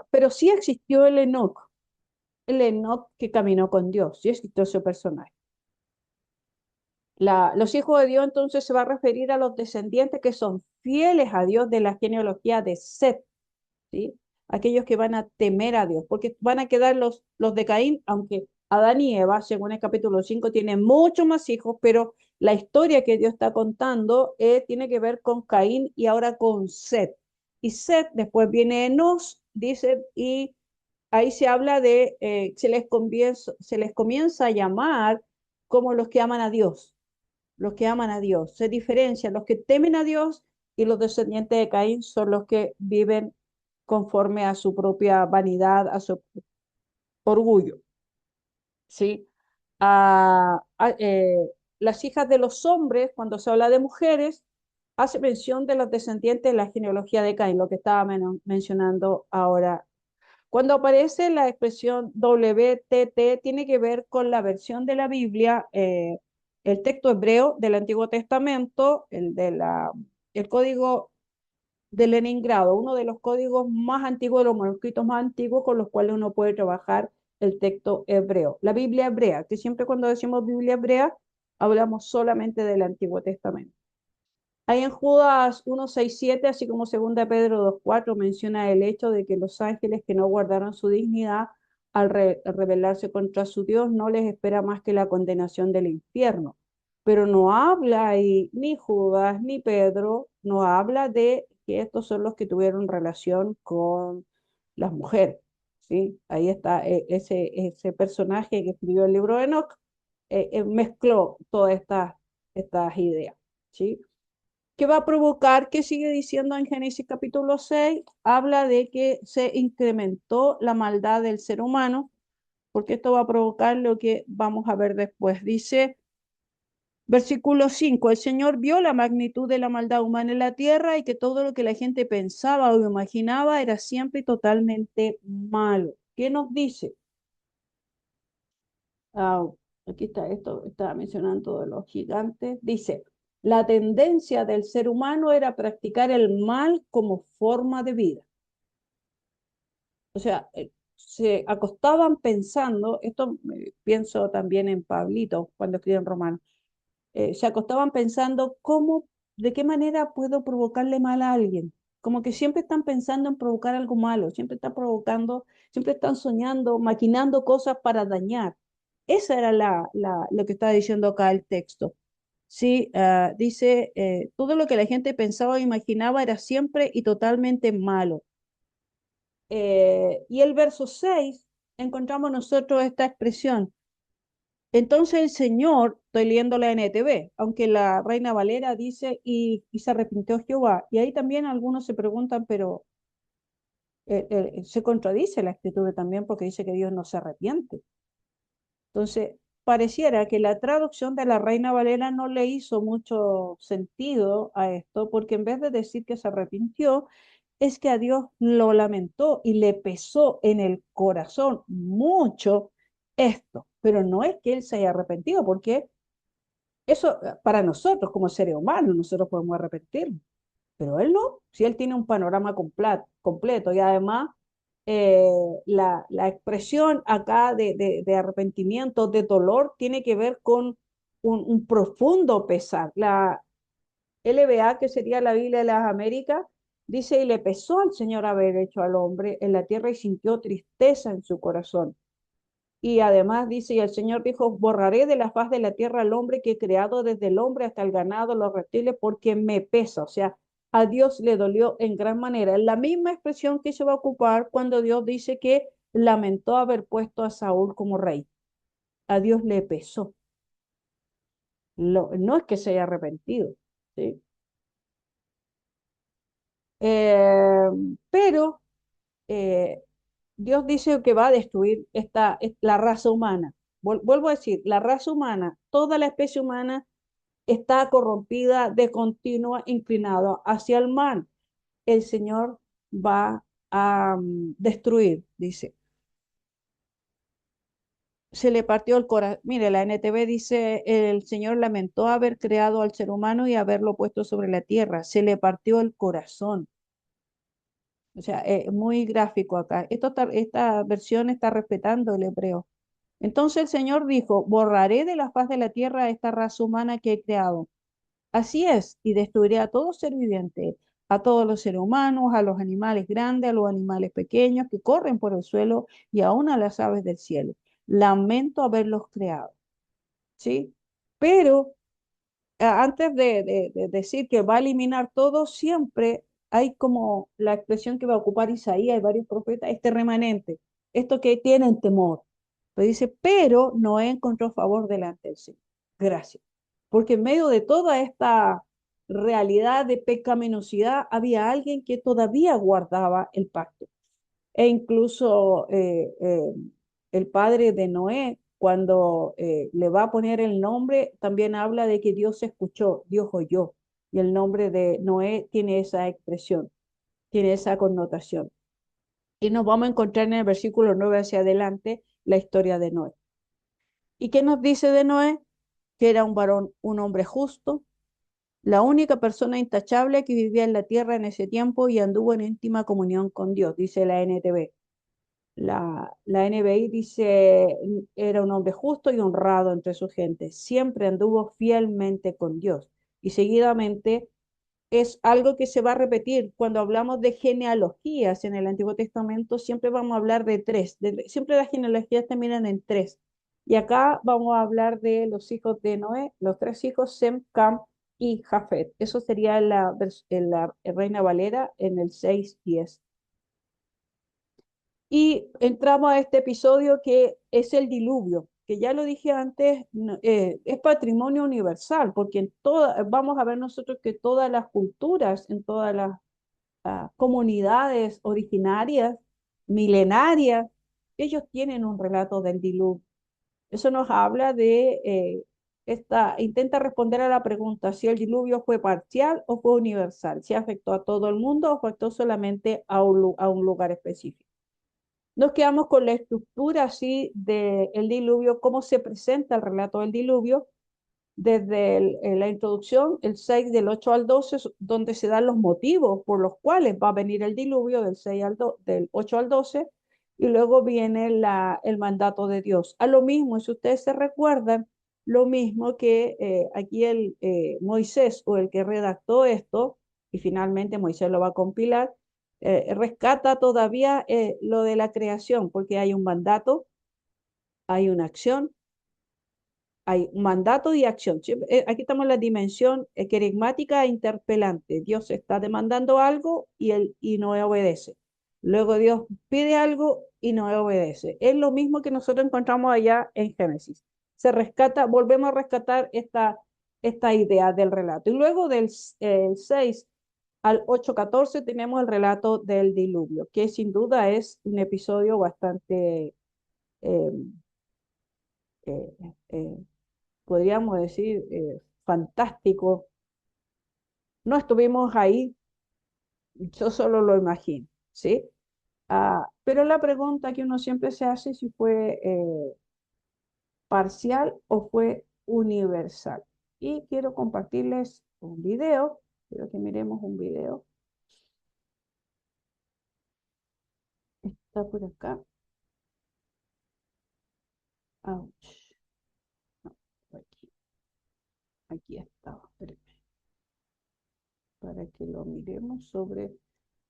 pero sí existió el Enoch que caminó con Dios, sí existió ese personaje. Los hijos de Dios entonces se va a referir a los descendientes que son fieles a Dios de la genealogía de Set, ¿sí? Aquellos que van a temer a Dios, porque van a quedar los de Caín, aunque Adán y Eva, según el capítulo 5 tienen muchos más hijos, pero la historia que Dios está contando tiene que ver con Caín y ahora con Set. Y Set, después viene Enos, dice, y ahí se habla se les comienza a llamar como los que aman a Dios, los que aman a Dios. Se diferencian los que temen a Dios y los descendientes de Caín son los que viven conforme a su propia vanidad, a su orgullo. ¿Sí? Las hijas de los hombres, cuando se habla de mujeres, hace mención de los descendientes de la genealogía de Caín, lo que estaba mencionando ahora. Cuando aparece la expresión WTT, tiene que ver con la versión de la Biblia, el texto hebreo del Antiguo Testamento, el código de Leningrado, uno de los códigos más antiguos, de los manuscritos más antiguos con los cuales uno puede trabajar el texto hebreo. La Biblia hebrea, que siempre cuando decimos Biblia hebrea, hablamos solamente del Antiguo Testamento. Ahí en Judas 1:6-7, así como 2 Pedro 2:4, menciona el hecho de que los ángeles que no guardaron su dignidad rebelarse contra su Dios, no les espera más que la condenación del infierno. Pero no habla ahí ni Judas ni Pedro, no habla de que estos son los que tuvieron relación con las mujeres. ¿Sí? Ahí está ese personaje que escribió el libro de Enoch, mezcló todas estas ideas. ¿Sí? ¿Qué va a provocar? ¿Qué sigue diciendo en Génesis capítulo 6? Habla de que se incrementó la maldad del ser humano, porque esto va a provocar lo que vamos a ver después. Dice, versículo 5: el Señor vio la magnitud de la maldad humana en la tierra y que todo lo que la gente pensaba o imaginaba era siempre y totalmente malo. ¿Qué nos dice? Ah, aquí está, esto estaba mencionando de los gigantes. Dice, la tendencia del ser humano era practicar el mal como forma de vida. O sea, se acostaban pensando, esto pienso también en Pablito cuando escribe en Romano, se acostaban pensando de qué manera puedo provocarle mal a alguien. Como que siempre están pensando en provocar algo malo, siempre están provocando, siempre están soñando, maquinando cosas para dañar. Esa era lo que está diciendo acá el texto. Sí, dice, todo lo que la gente pensaba o imaginaba era siempre y totalmente malo. Y el verso 6 encontramos nosotros esta expresión. Entonces el Señor, estoy leyendo la NTV, aunque la Reina Valera dice, y se arrepintió Jehová. Y ahí también algunos se preguntan, pero se contradice la escritura también porque dice que Dios no se arrepiente. Entonces, pareciera que la traducción de la Reina Valera no le hizo mucho sentido a esto, porque en vez de decir que se arrepintió, es que a Dios lo lamentó y le pesó en el corazón mucho esto. Pero no es que él se haya arrepentido, porque eso para nosotros como seres humanos, nosotros podemos arrepentirnos, pero él no, si él tiene un panorama completo y además eh, la expresión acá de arrepentimiento, de dolor, tiene que ver con un profundo pesar. La LBA, que sería la Biblia de las Américas, dice, y le pesó al Señor haber hecho al hombre en la tierra y sintió tristeza en su corazón. Y además dice, y el Señor dijo, borraré de la faz de la tierra al hombre que he creado desde el hombre hasta el ganado, los reptiles, porque me pesa. O sea, a Dios le dolió en gran manera. La misma expresión que se va a ocupar cuando Dios dice que lamentó haber puesto a Saúl como rey. A Dios le pesó. No es que se haya arrepentido, ¿sí? Eh, pero eh, Dios dice que va a destruir la raza humana. Vuelvo a decir, la raza humana, toda la especie humana está corrompida de continuo, inclinado hacia el mal. El Señor va a destruir, dice. Se le partió el corazón. Mire, la NTV dice, el Señor lamentó haber creado al ser humano y haberlo puesto sobre la tierra. Se le partió el corazón. O sea, muy gráfico acá. Esta versión está respetando el hebreo. Entonces el Señor dijo, borraré de la faz de la tierra a esta raza humana que he creado. Así es, y destruiré a todo ser viviente, a todos los seres humanos, a los animales grandes, a los animales pequeños que corren por el suelo y aún a las aves del cielo. Lamento haberlos creado, ¿sí? Pero antes de decir que va a eliminar todo, siempre hay como la expresión que va a ocupar Isaías y varios profetas, este remanente, esto que tienen temor. Pero dice, pero Noé encontró favor delante del Señor. Gracias. Porque en medio de toda esta realidad de pecaminosidad había alguien que todavía guardaba el pacto. E incluso el padre de Noé, cuando le va a poner el nombre, también habla de que Dios escuchó, Dios oyó. Y el nombre de Noé tiene esa expresión, tiene esa connotación. Y nos vamos a encontrar en el versículo 9 hacia adelante la historia de Noé. ¿Y qué nos dice de Noé? Que era un varón, un hombre justo, la única persona intachable que vivía en la tierra en ese tiempo y anduvo en íntima comunión con Dios, dice la NTV. La NBI dice, era un hombre justo y honrado entre su gente, siempre anduvo fielmente con Dios. Y seguidamente es algo que se va a repetir. Cuando hablamos de genealogías en el Antiguo Testamento, siempre vamos a hablar de tres. Siempre las genealogías terminan en tres. Y acá vamos a hablar de los hijos de Noé, los tres hijos, Sem, Cam y Jafet. Eso sería en la Reina Valera en el 6:10. Y entramos a este episodio que es el diluvio, que ya lo dije antes, es patrimonio universal, porque vamos a ver nosotros que todas las culturas, en todas las comunidades originarias, milenarias, ellos tienen un relato del diluvio. Eso nos habla de intenta responder a la pregunta si el diluvio fue parcial o fue universal, si afectó a todo el mundo o afectó solamente a un lugar específico. Nos quedamos con la estructura así del diluvio, cómo se presenta el relato del diluvio, desde la introducción, el 6 del 8 al 12, donde se dan los motivos por los cuales va a venir el diluvio del 8 al 12, y luego viene el mandato de Dios. A lo mismo, si ustedes se recuerdan, lo mismo que aquí Moisés o el que redactó esto, y finalmente Moisés lo va a compilar, rescata todavía lo de la creación, porque hay un mandato, hay una acción, hay mandato y acción. Aquí estamos en la dimensión querigmática e interpelante. Dios está demandando algo y no obedece. Luego Dios pide algo y no obedece. Es lo mismo que nosotros encontramos allá en Génesis. Se rescata, volvemos a rescatar esta idea del relato. Y luego del 6 al 8:14 tenemos el relato del diluvio, que sin duda es un episodio bastante eh, eh, eh, podríamos decir, fantástico. No estuvimos ahí, yo solo lo imagino, ¿sí? Pero la pregunta que uno siempre se hace es si fue parcial o fue universal. Y quiero compartirles un video, quiero que miremos un video. Está por acá. Ouch. No, aquí, aquí está. Espérenme, para que lo miremos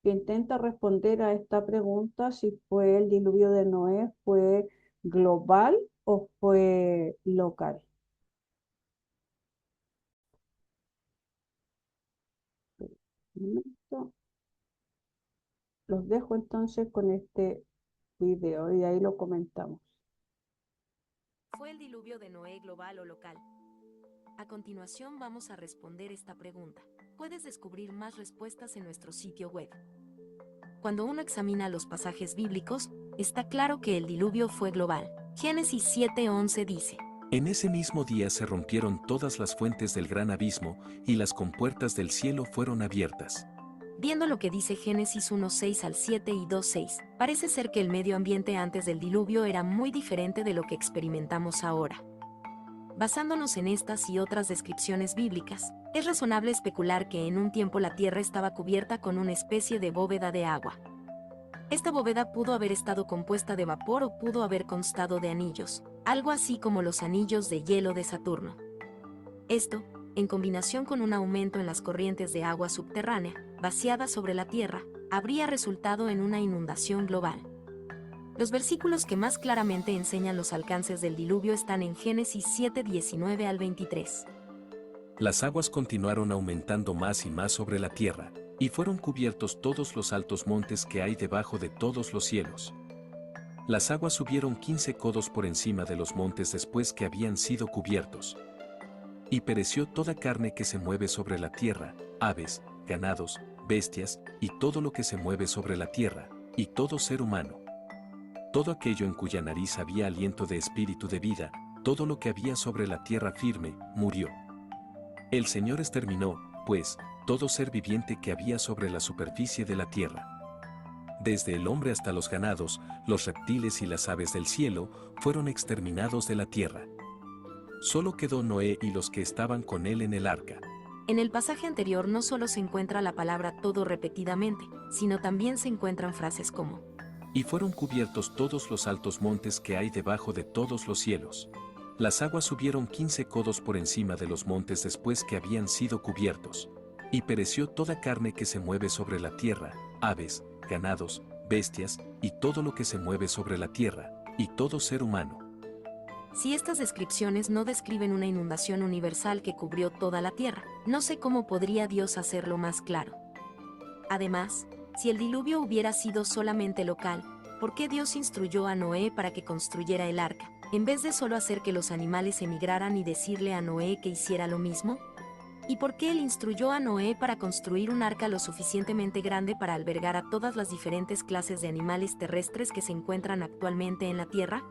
que intenta responder a esta pregunta si fue el diluvio de Noé, fue global o fue local. Un momento. Los dejo entonces con este video y ahí lo comentamos. ¿Fue el diluvio de Noé global o local? A continuación vamos a responder esta pregunta. Puedes descubrir más respuestas en nuestro sitio web. Cuando uno examina los pasajes bíblicos, está claro que el diluvio fue global. Génesis 7:11 dice: En ese mismo día se rompieron todas las fuentes del gran abismo, y las compuertas del cielo fueron abiertas. Viendo lo que dice Génesis 1:6 al 7 y 2:6, parece ser que el medio ambiente antes del diluvio era muy diferente de lo que experimentamos ahora. Basándonos en estas y otras descripciones bíblicas, es razonable especular que en un tiempo la tierra estaba cubierta con una especie de bóveda de agua. Esta bóveda pudo haber estado compuesta de vapor o pudo haber constado de anillos, algo así como los anillos de hielo de Saturno. Esto, en combinación con un aumento en las corrientes de agua subterránea, vaciadas sobre la tierra, habría resultado en una inundación global. Los versículos que más claramente enseñan los alcances del diluvio están en Génesis 7:19 al 23. Las aguas continuaron aumentando más y más sobre la tierra, y fueron cubiertos todos los altos montes que hay debajo de todos los cielos. Las aguas subieron 15 codos por encima de los montes después que habían sido cubiertos. Y pereció toda carne que se mueve sobre la tierra, aves, ganados, bestias, y todo lo que se mueve sobre la tierra, y todo ser humano. Todo aquello en cuya nariz había aliento de espíritu de vida, todo lo que había sobre la tierra firme, murió. El Señor exterminó, pues, todo ser viviente que había sobre la superficie de la tierra. Desde el hombre hasta los ganados, los reptiles y las aves del cielo, fueron exterminados de la tierra. Solo quedó Noé y los que estaban con él en el arca. En el pasaje anterior no solo se encuentra la palabra todo repetidamente, sino también se encuentran frases como: y fueron cubiertos todos los altos montes que hay debajo de todos los cielos. Las aguas subieron 15 codos por encima de los montes después que habían sido cubiertos. Y pereció toda carne que se mueve sobre la tierra, aves, ganados, bestias, y todo lo que se mueve sobre la tierra, y todo ser humano. Si estas descripciones no describen una inundación universal que cubrió toda la tierra, no sé cómo podría Dios hacerlo más claro. Además, si el diluvio hubiera sido solamente local, ¿por qué Dios instruyó a Noé para que construyera el arca, en vez de solo hacer que los animales emigraran y decirle a Noé que hiciera lo mismo? ¿Y por qué él instruyó a Noé para construir un arca lo suficientemente grande para albergar a todas las diferentes clases de animales terrestres que se encuentran actualmente en la Tierra?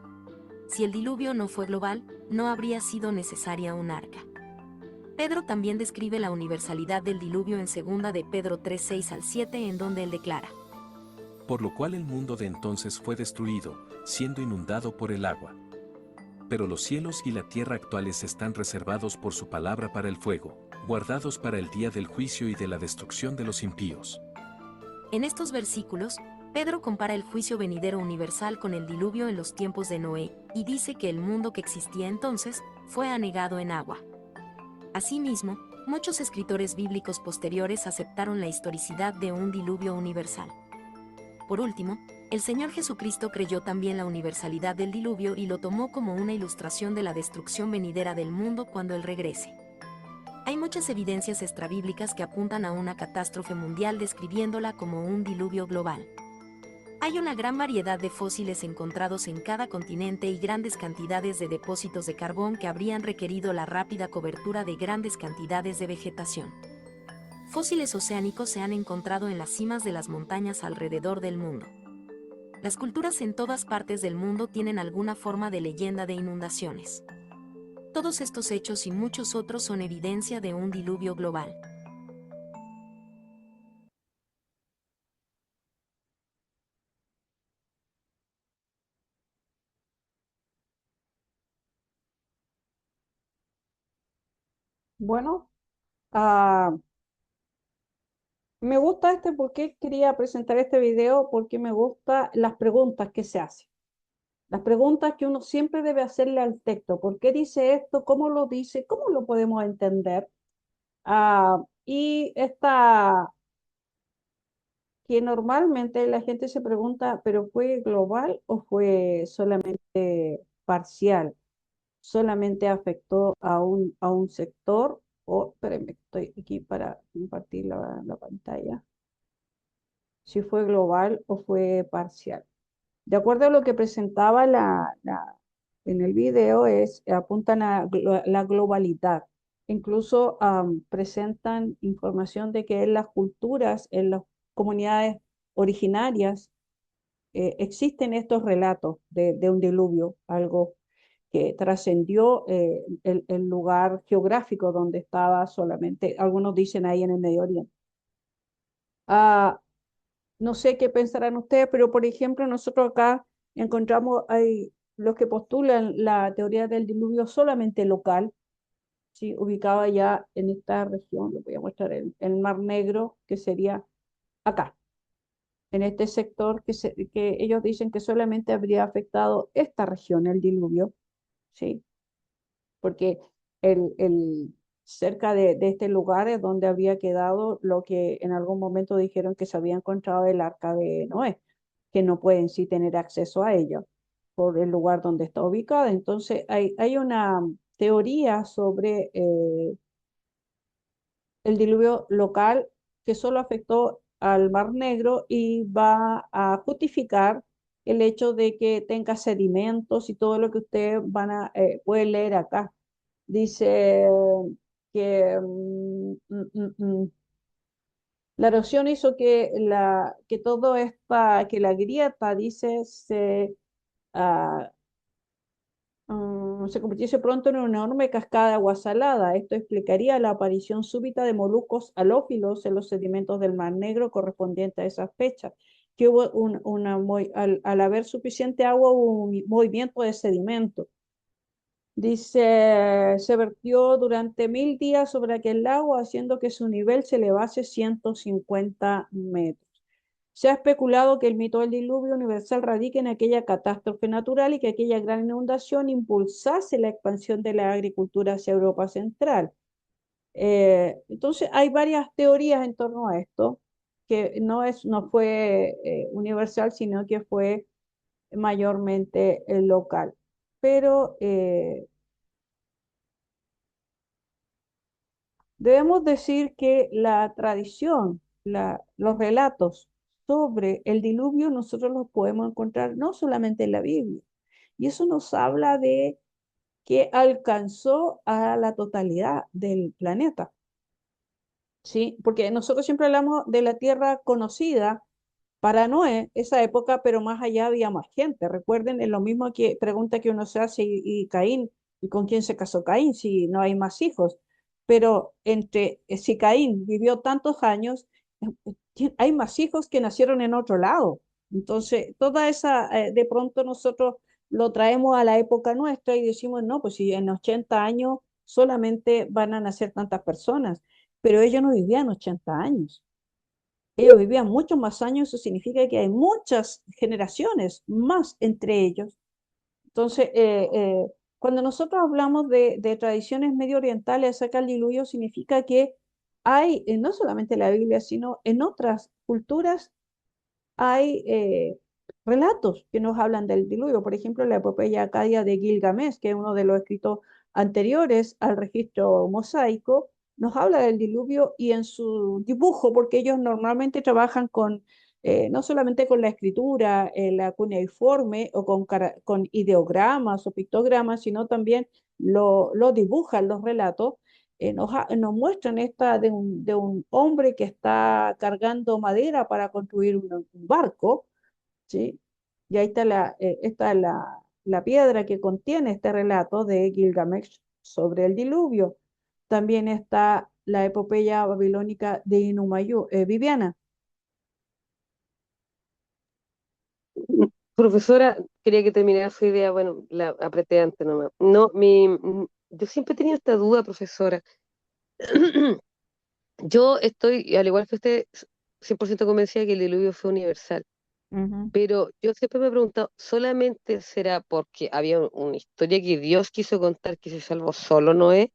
Si el diluvio no fue global, no habría sido necesaria un arca. Pedro también describe la universalidad del diluvio en 2 de Pedro 3:6-7, en donde él declara: Por lo cual el mundo de entonces fue destruido, siendo inundado por el agua. Pero los cielos y la tierra actuales están reservados por su palabra para el fuego, guardados para el día del juicio y de la destrucción de los impíos. En estos versículos, Pedro compara el juicio venidero universal con el diluvio en los tiempos de Noé, y dice que el mundo que existía entonces fue anegado en agua. Asimismo, muchos escritores bíblicos posteriores aceptaron la historicidad de un diluvio universal. Por último, el Señor Jesucristo creyó también la universalidad del diluvio y lo tomó como una ilustración de la destrucción venidera del mundo cuando Él regrese. Hay muchas evidencias extrabíblicas que apuntan a una catástrofe mundial describiéndola como un diluvio global. Hay una gran variedad de fósiles encontrados en cada continente y grandes cantidades de depósitos de carbón que habrían requerido la rápida cobertura de grandes cantidades de vegetación. Fósiles oceánicos se han encontrado en las cimas de las montañas alrededor del mundo. Las culturas en todas partes del mundo tienen alguna forma de leyenda de inundaciones. Todos estos hechos y muchos otros son evidencia de un diluvio global. Bueno, ah, me gusta porque quería presentar este video, porque me gustan las preguntas que se hacen. Las preguntas que uno siempre debe hacerle al texto. ¿Por qué dice esto? ¿Cómo lo dice? ¿Cómo lo podemos entender? Y esta que normalmente la gente se pregunta, ¿pero fue global o fue solamente parcial? ¿Solamente afectó a un sector? O, espérenme, estoy aquí para compartir la pantalla. Si fue global o fue parcial. De acuerdo a lo que presentaba en el video, apuntan a la globalidad. Incluso presentan información de que en las culturas, en las comunidades originarias, existen estos relatos de un diluvio, algo que trascendió el lugar geográfico donde estaba solamente, algunos dicen ahí en el Medio Oriente. Ah, no sé qué pensarán ustedes, pero por ejemplo, nosotros acá encontramos, hay los que postulan la teoría del diluvio solamente local, ¿sí? Ubicada ya en esta región, les voy a mostrar el Mar Negro, que sería acá, en este sector que ellos dicen que solamente habría afectado esta región, el diluvio, ¿sí? Porque cerca de este lugar es donde había quedado lo que en algún momento dijeron que se había encontrado el arca de Noé, que no pueden sí tener acceso a ello por el lugar donde está ubicada. Entonces hay una teoría sobre el diluvio local que solo afectó al Mar Negro y va a justificar el hecho de que tenga sedimentos y todo lo que ustedes pueden leer acá. Dice que la erosión hizo que todo esta, que la grieta, dice, ah, se convirtiese pronto en una enorme cascada de agua salada. Esto explicaría la aparición súbita de moluscos halófilos en los sedimentos del Mar Negro correspondiente a esa fecha, que hubo al haber suficiente agua hubo un movimiento de sedimento. Dice, se vertió durante 1000 días sobre aquel lago, haciendo que su nivel se elevase 150 metros. Se ha especulado que el mito del diluvio universal radica en aquella catástrofe natural y que aquella gran inundación impulsase la expansión de la agricultura hacia Europa Central. Entonces, hay varias teorías en torno a esto, que no fue universal, sino que fue mayormente local. Pero debemos decir que la tradición, los relatos sobre el diluvio, nosotros los podemos encontrar no solamente en la Biblia, y eso nos habla de que alcanzó a la totalidad del planeta, ¿sí? Porque nosotros siempre hablamos de la tierra conocida para Noé, esa época, pero más allá había más gente. Recuerden, es lo mismo que pregunta que uno se hace y Caín, ¿y con quién se casó Caín si no hay más hijos? Pero si Caín vivió tantos años, hay más hijos que nacieron en otro lado. Entonces, toda esa, de pronto nosotros lo traemos a la época nuestra y decimos, no, pues si en 80 años solamente van a nacer tantas personas, pero ellos no vivían 80 años. Ellos vivían muchos más años, eso significa que hay muchas generaciones más entre ellos. Entonces, cuando nosotros hablamos de tradiciones medio orientales acerca del diluvio, significa que hay, no solamente en la Biblia, sino en otras culturas hay relatos que nos hablan del diluvio. Por ejemplo, la epopeya acadia de Gilgamesh, que es uno de los escritos anteriores al registro mosaico, nos habla del diluvio y en su dibujo, porque ellos normalmente trabajan con, no solamente con la escritura, la cuneiforme o con ideogramas o pictogramas, sino también lo dibujan los relatos. Nos muestran esta de un hombre que está cargando madera para construir un barco, ¿sí? Y ahí está la piedra que contiene este relato de Gilgamesh sobre el diluvio. También está la epopeya babilónica de Inumayu. Viviana, Profesora, quería que terminara su idea, bueno, la apreté antes nomás. No, yo siempre he tenido esta duda, profesora. Yo estoy, al igual que usted, 100% convencida que el diluvio fue universal, ujú, pero yo siempre me he preguntado, ¿solamente será porque había una historia que Dios quiso contar que se salvó solo Noé?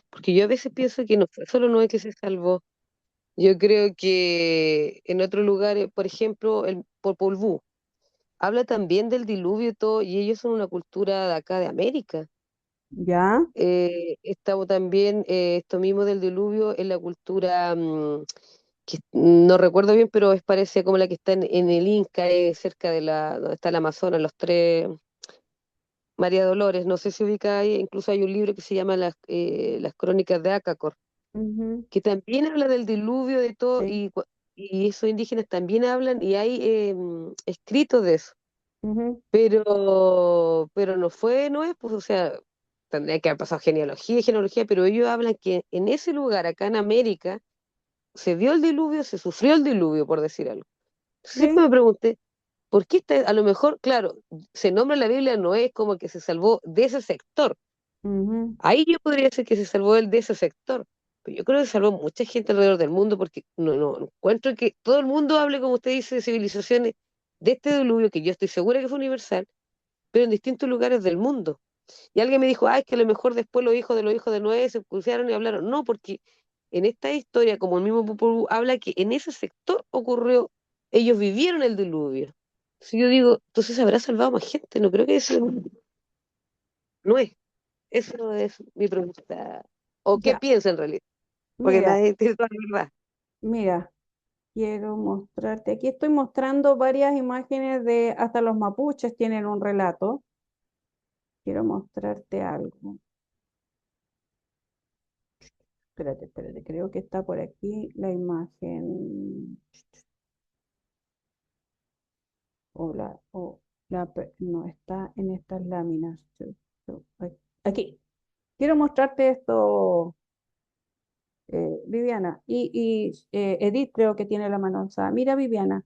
Porque yo a veces pienso que no fue solo Noé que se salvó. Yo creo que en otros lugares, por ejemplo, el Popol Vuh, habla también del diluvio y todo, y ellos son una cultura de acá de América. ya, Estamos también, esto mismo del diluvio en la cultura, que no recuerdo bien, pero es parece como la que está en el Inca, cerca de donde está el Amazonas, los tres, María Dolores, no sé si ubica ahí, incluso hay un libro que se llama las Crónicas de Acacor, ujú, que también habla del diluvio, de todo, sí, y esos indígenas también hablan, y hay escritos de eso. ujú, Pero no es, pues, o sea, tendría que haber pasado genealogía y genealogía, pero ellos hablan que en ese lugar, acá en América, se dio el diluvio, se sufrió el diluvio, por decir algo. Entonces siempre sí, me pregunté, ¿por qué a lo mejor, claro, se nombra en la Biblia Noé como que se salvó de ese sector? ujú, Ahí yo podría decir que se salvó él de ese sector. Pero yo creo que se salvó mucha gente alrededor del mundo porque no encuentro que todo el mundo hable, como usted dice, de civilizaciones de este diluvio, que yo estoy segura que fue universal, pero en distintos lugares del mundo. Y alguien me dijo, ay, es que a lo mejor después los hijos de Noé se cruzaron y hablaron. No, porque en esta historia, como el mismo Popol Vuh habla que en ese sector ocurrió, ellos vivieron el diluvio. Si yo digo, entonces habrá salvado más gente, no creo que eso no es. Eso es mi pregunta. ¿O qué ya. piensa en realidad? Porque Mira, nadie tiene toda la verdad. mira. Quiero mostrarte. Aquí estoy mostrando varias imágenes de hasta los mapuches tienen un relato. Quiero mostrarte algo. Espérate, creo que está por aquí la imagen. No está en estas láminas. Aquí. Quiero mostrarte esto, Viviana. Edith creo que tiene la mano alzada. Mira, Viviana,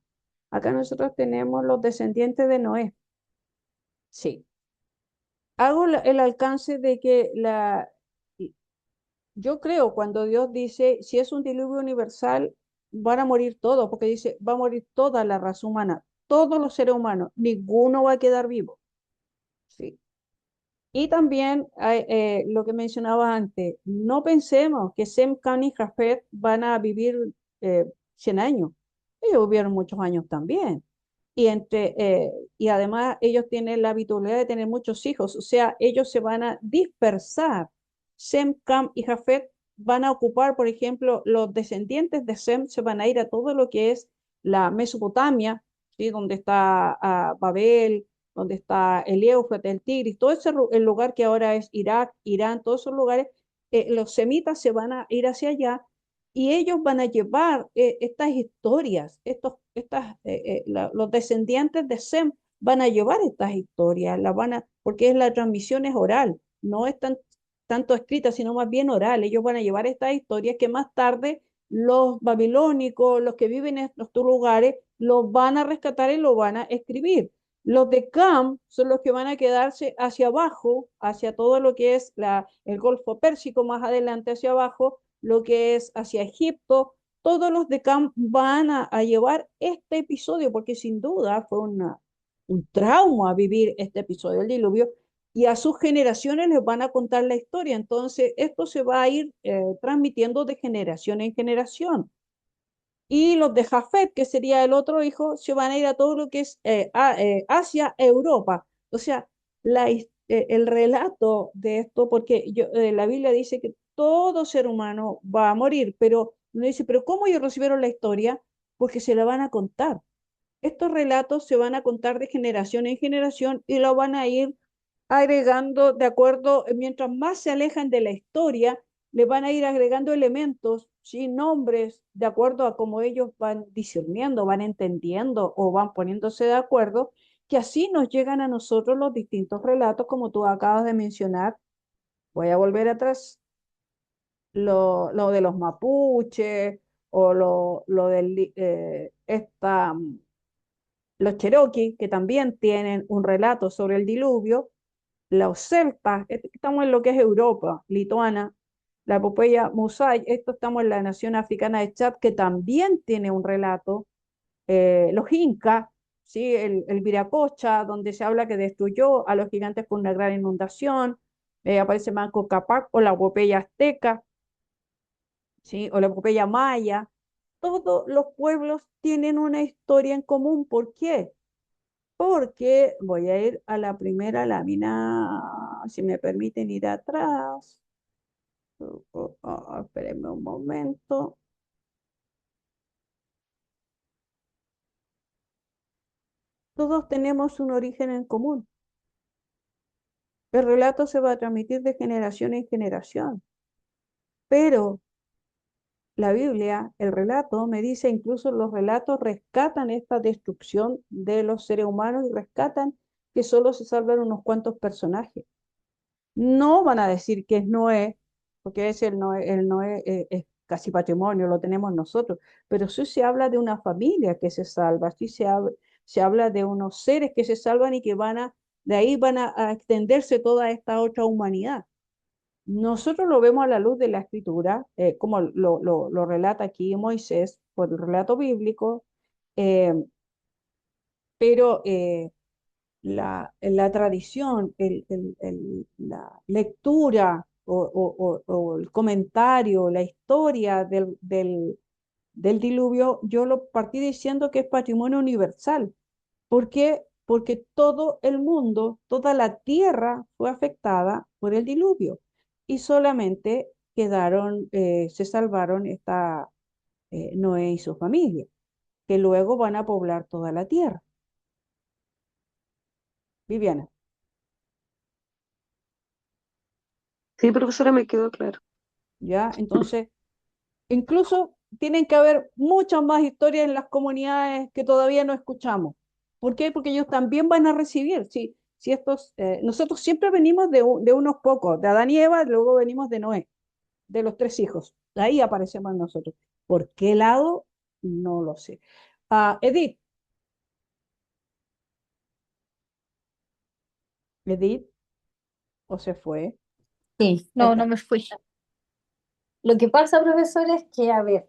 acá nosotros tenemos los descendientes de Noé. Sí. Hago el alcance de que yo creo cuando Dios dice, si es un diluvio universal, van a morir todos, porque dice, va a morir toda la raza humana, todos los seres humanos, ninguno va a quedar vivo. Sí. Y también lo que mencionaba antes, no pensemos que Sem, Cam y Jafet van a vivir 100 años. Ellos vivieron muchos años también. Y además ellos tienen la habitualidad de tener muchos hijos, o sea, ellos se van a dispersar. Sem, Cam y Jafet van a ocupar, por ejemplo, los descendientes de Sem se van a ir a todo lo que es la Mesopotamia, ¿sí? Donde está Babel, donde está el Éufrates, el Tigris, todo el lugar que ahora es Irak, Irán, todos esos lugares, los semitas se van a ir hacia allá y ellos van a llevar estas historias, los descendientes de Sem van a llevar estas historias, porque la transmisión es oral, no es tanto escrita, sino más bien oral. Ellos van a llevar estas historias que más tarde los babilónicos, los que viven en estos lugares, los van a rescatar y lo van a escribir. Los de Cam son los que van a quedarse hacia abajo, hacia todo lo que es el Golfo Pérsico, más adelante hacia abajo, lo que es hacia Egipto. Todos los de Cam van a llevar este episodio, porque sin duda fue un trauma vivir este episodio del diluvio, y a sus generaciones les van a contar la historia. Entonces, esto se va a ir transmitiendo de generación en generación. Y los de Jafet, que sería el otro hijo, se van a ir a todo lo que es Asia, Europa. O sea, el relato de esto, porque la Biblia dice que todo ser humano va a morir, pero uno dice, pero ¿cómo ellos recibieron la historia? Porque se la van a contar. Estos relatos se van a contar de generación en generación y lo van a ir agregando de acuerdo, mientras más se alejan de la historia, le van a ir agregando elementos, ¿sí? Nombres, de acuerdo a cómo ellos van discerniendo, van entendiendo o van poniéndose de acuerdo, que así nos llegan a nosotros los distintos relatos, como tú acabas de mencionar. Voy a volver atrás, lo de los mapuches o lo del, los Cherokee, que también tienen un relato sobre el diluvio, los celtas, estamos en lo que es Europa, lituana, la epopeya Musay, esto estamos en la nación africana de Chad, que también tiene un relato, los incas, ¿sí? El Viracocha, donde se habla que destruyó a los gigantes con una gran inundación, aparece Manco Cápac o la epopeya azteca, ¿sí? O la epopeya maya. Todos los pueblos tienen una historia en común. ¿Por qué? Porque voy a ir a la primera lámina, si me permiten ir atrás. Espérenme un momento. Todos tenemos un origen en común. El relato se va a transmitir de generación en generación, pero la Biblia, el relato, me dice, incluso los relatos rescatan esta destrucción de los seres humanos y rescatan que solo se salvan unos cuantos personajes. No van a decir que es Noé, porque el Noé es casi patrimonio, lo tenemos nosotros, pero sí se habla de una familia que se salva, sí se habla de unos seres que se salvan y que de ahí van a extenderse toda esta otra humanidad. Nosotros lo vemos a la luz de la escritura, como lo relata aquí Moisés por el relato bíblico, eh, pero la tradición, la lectura o el comentario, la historia del diluvio, yo lo partí diciendo que es patrimonio universal. ¿Por qué? Porque todo el mundo, toda la tierra fue afectada por el diluvio y solamente se salvaron Noé y su familia, que luego van a poblar toda la tierra. Viviana. Sí, profesora, me quedó claro. ¿Ya? Entonces, incluso tienen que haber muchas más historias en las comunidades que todavía no escuchamos. ¿Por qué? Porque ellos también van a recibir. Si nosotros siempre venimos de unos pocos, de Adán y Eva, luego venimos de Noé, de los tres hijos. Ahí aparecemos nosotros. ¿Por qué lado? No lo sé. Edith, Edith, o se fue. Sí, Ahí no, no está. me fui. Lo que pasa, profesor, es que, a ver,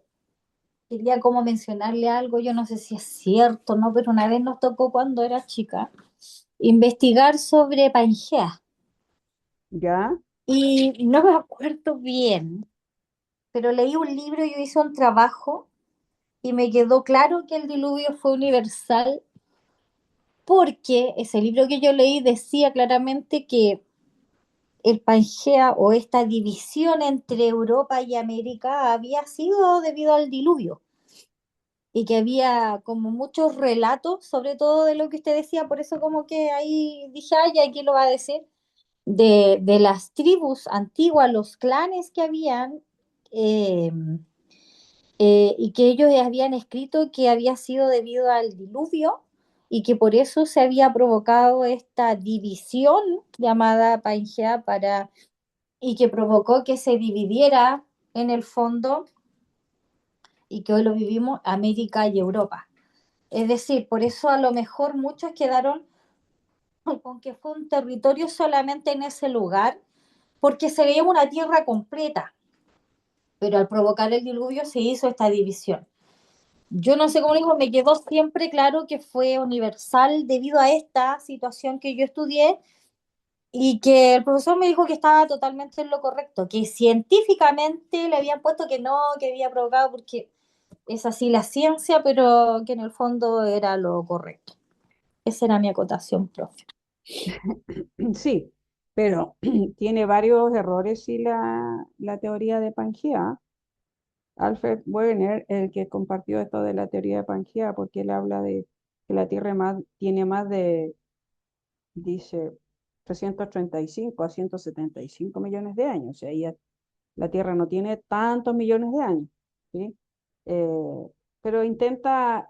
quería como mencionarle algo, yo no sé si es cierto, ¿no? Pero una vez nos tocó cuando era chica investigar sobre Pangea. ¿Ya? Y no me acuerdo bien, pero leí un libro y yo hice un trabajo y me quedó claro que el diluvio fue universal porque ese libro que yo leí decía claramente que el Pangea o esta división entre Europa y América había sido debido al diluvio y que había como muchos relatos, sobre todo de lo que usted decía, por eso como que ahí dije, ay, aquí lo va a decir, de las tribus antiguas, los clanes que habían, eh, y que ellos habían escrito que había sido debido al diluvio y que por eso se había provocado esta división llamada Pangea y que provocó que se dividiera en el fondo y que hoy lo vivimos América y Europa. Es decir, por eso a lo mejor muchos quedaron con que fue un territorio solamente en ese lugar, porque se veía una tierra completa, pero al provocar el diluvio se hizo esta división. Yo no sé cómo digo, me quedó siempre claro que fue universal debido a esta situación que yo estudié y que el profesor me dijo que estaba totalmente en lo correcto, que científicamente le habían puesto que no, que había provocado porque es así la ciencia, pero que en el fondo era lo correcto. Esa era mi acotación, profe. Sí, pero tiene varios errores y la teoría de Pangea. Alfred Wegener, el que compartió esto de la teoría de Pangea, porque él habla de que la Tierra tiene más de, dice, 335 a 175 millones de años. O sea, la Tierra no tiene tantos millones de años, ¿sí? Eh, pero intenta,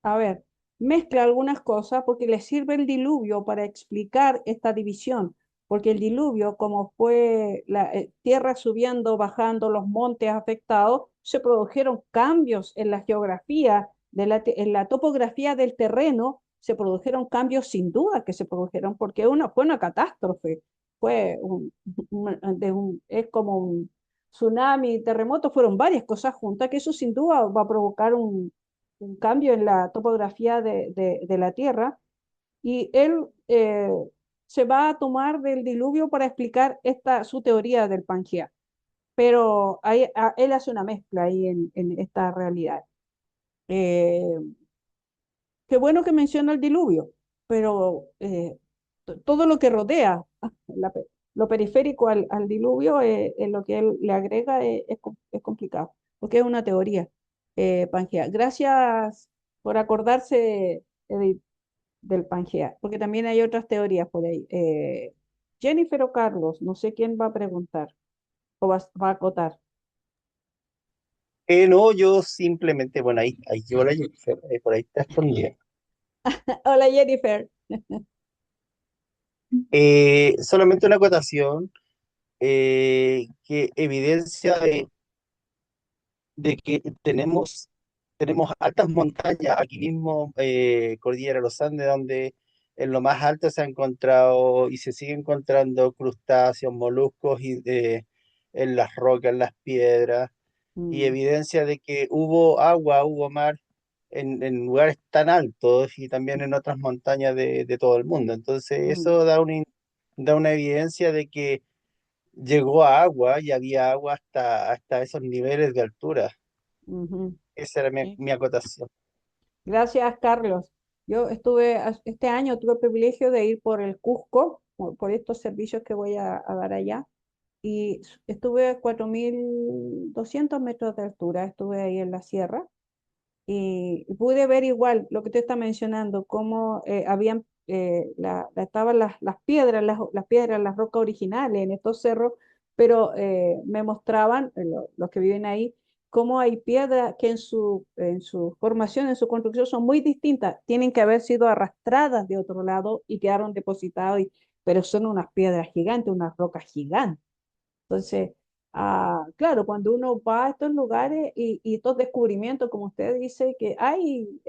a ver, mezcla algunas cosas porque le sirve el diluvio para explicar esta división, porque el diluvio, como fue la tierra subiendo, bajando, los montes afectados, se produjeron cambios en la geografía, en la topografía del terreno, se produjeron cambios sin duda que se produjeron porque fue una catástrofe, fue es como un tsunami, terremoto, fueron varias cosas juntas que eso sin duda va a provocar un cambio en la topografía de la Tierra y él se va a tomar del diluvio para explicar su teoría del Pangea, pero él hace una mezcla ahí en esta realidad. Eh, Qué bueno que menciona el diluvio, pero todo lo que rodea lo periférico al diluvio, lo que él le agrega es complicado, porque es una teoría, Pangea. Gracias por acordarse, Edith, del Pangea, porque también hay otras teorías por ahí. Jennifer o Carlos, no sé quién va a preguntar o va a acotar. No, yo simplemente, bueno, ahí llevo la Jennifer, por ahí está escondida. Hola, Jennifer. Solamente una acotación que evidencia de que tenemos altas montañas, aquí mismo Cordillera de los Andes, donde en lo más alto se ha encontrado y se sigue encontrando crustáceos, moluscos en las rocas, en las piedras, y Mm, evidencia de que hubo agua, hubo mar en lugares tan altos y también en otras montañas de todo el mundo. Entonces mm, eso da una evidencia de que llegó a agua y había agua hasta esos niveles de altura. ujú, Esa era sí. mi acotación. Gracias, Carlos. Yo este año tuve el privilegio de ir por el Cusco, por estos servicios que voy a dar allá, y estuve a 4.200 metros de altura, estuve ahí en la sierra, y pude ver igual lo que usted está mencionando, cómo habían, estaban las piedras, las rocas originales en estos cerros, pero me mostraban, los que viven ahí, cómo hay piedras que en su formación, en su construcción son muy distintas, tienen que haber sido arrastradas de otro lado y quedaron depositadas, pero son unas piedras gigantes, unas rocas gigantes. Entonces, claro, cuando uno va a estos lugares y estos descubrimientos, como usted dice, que hay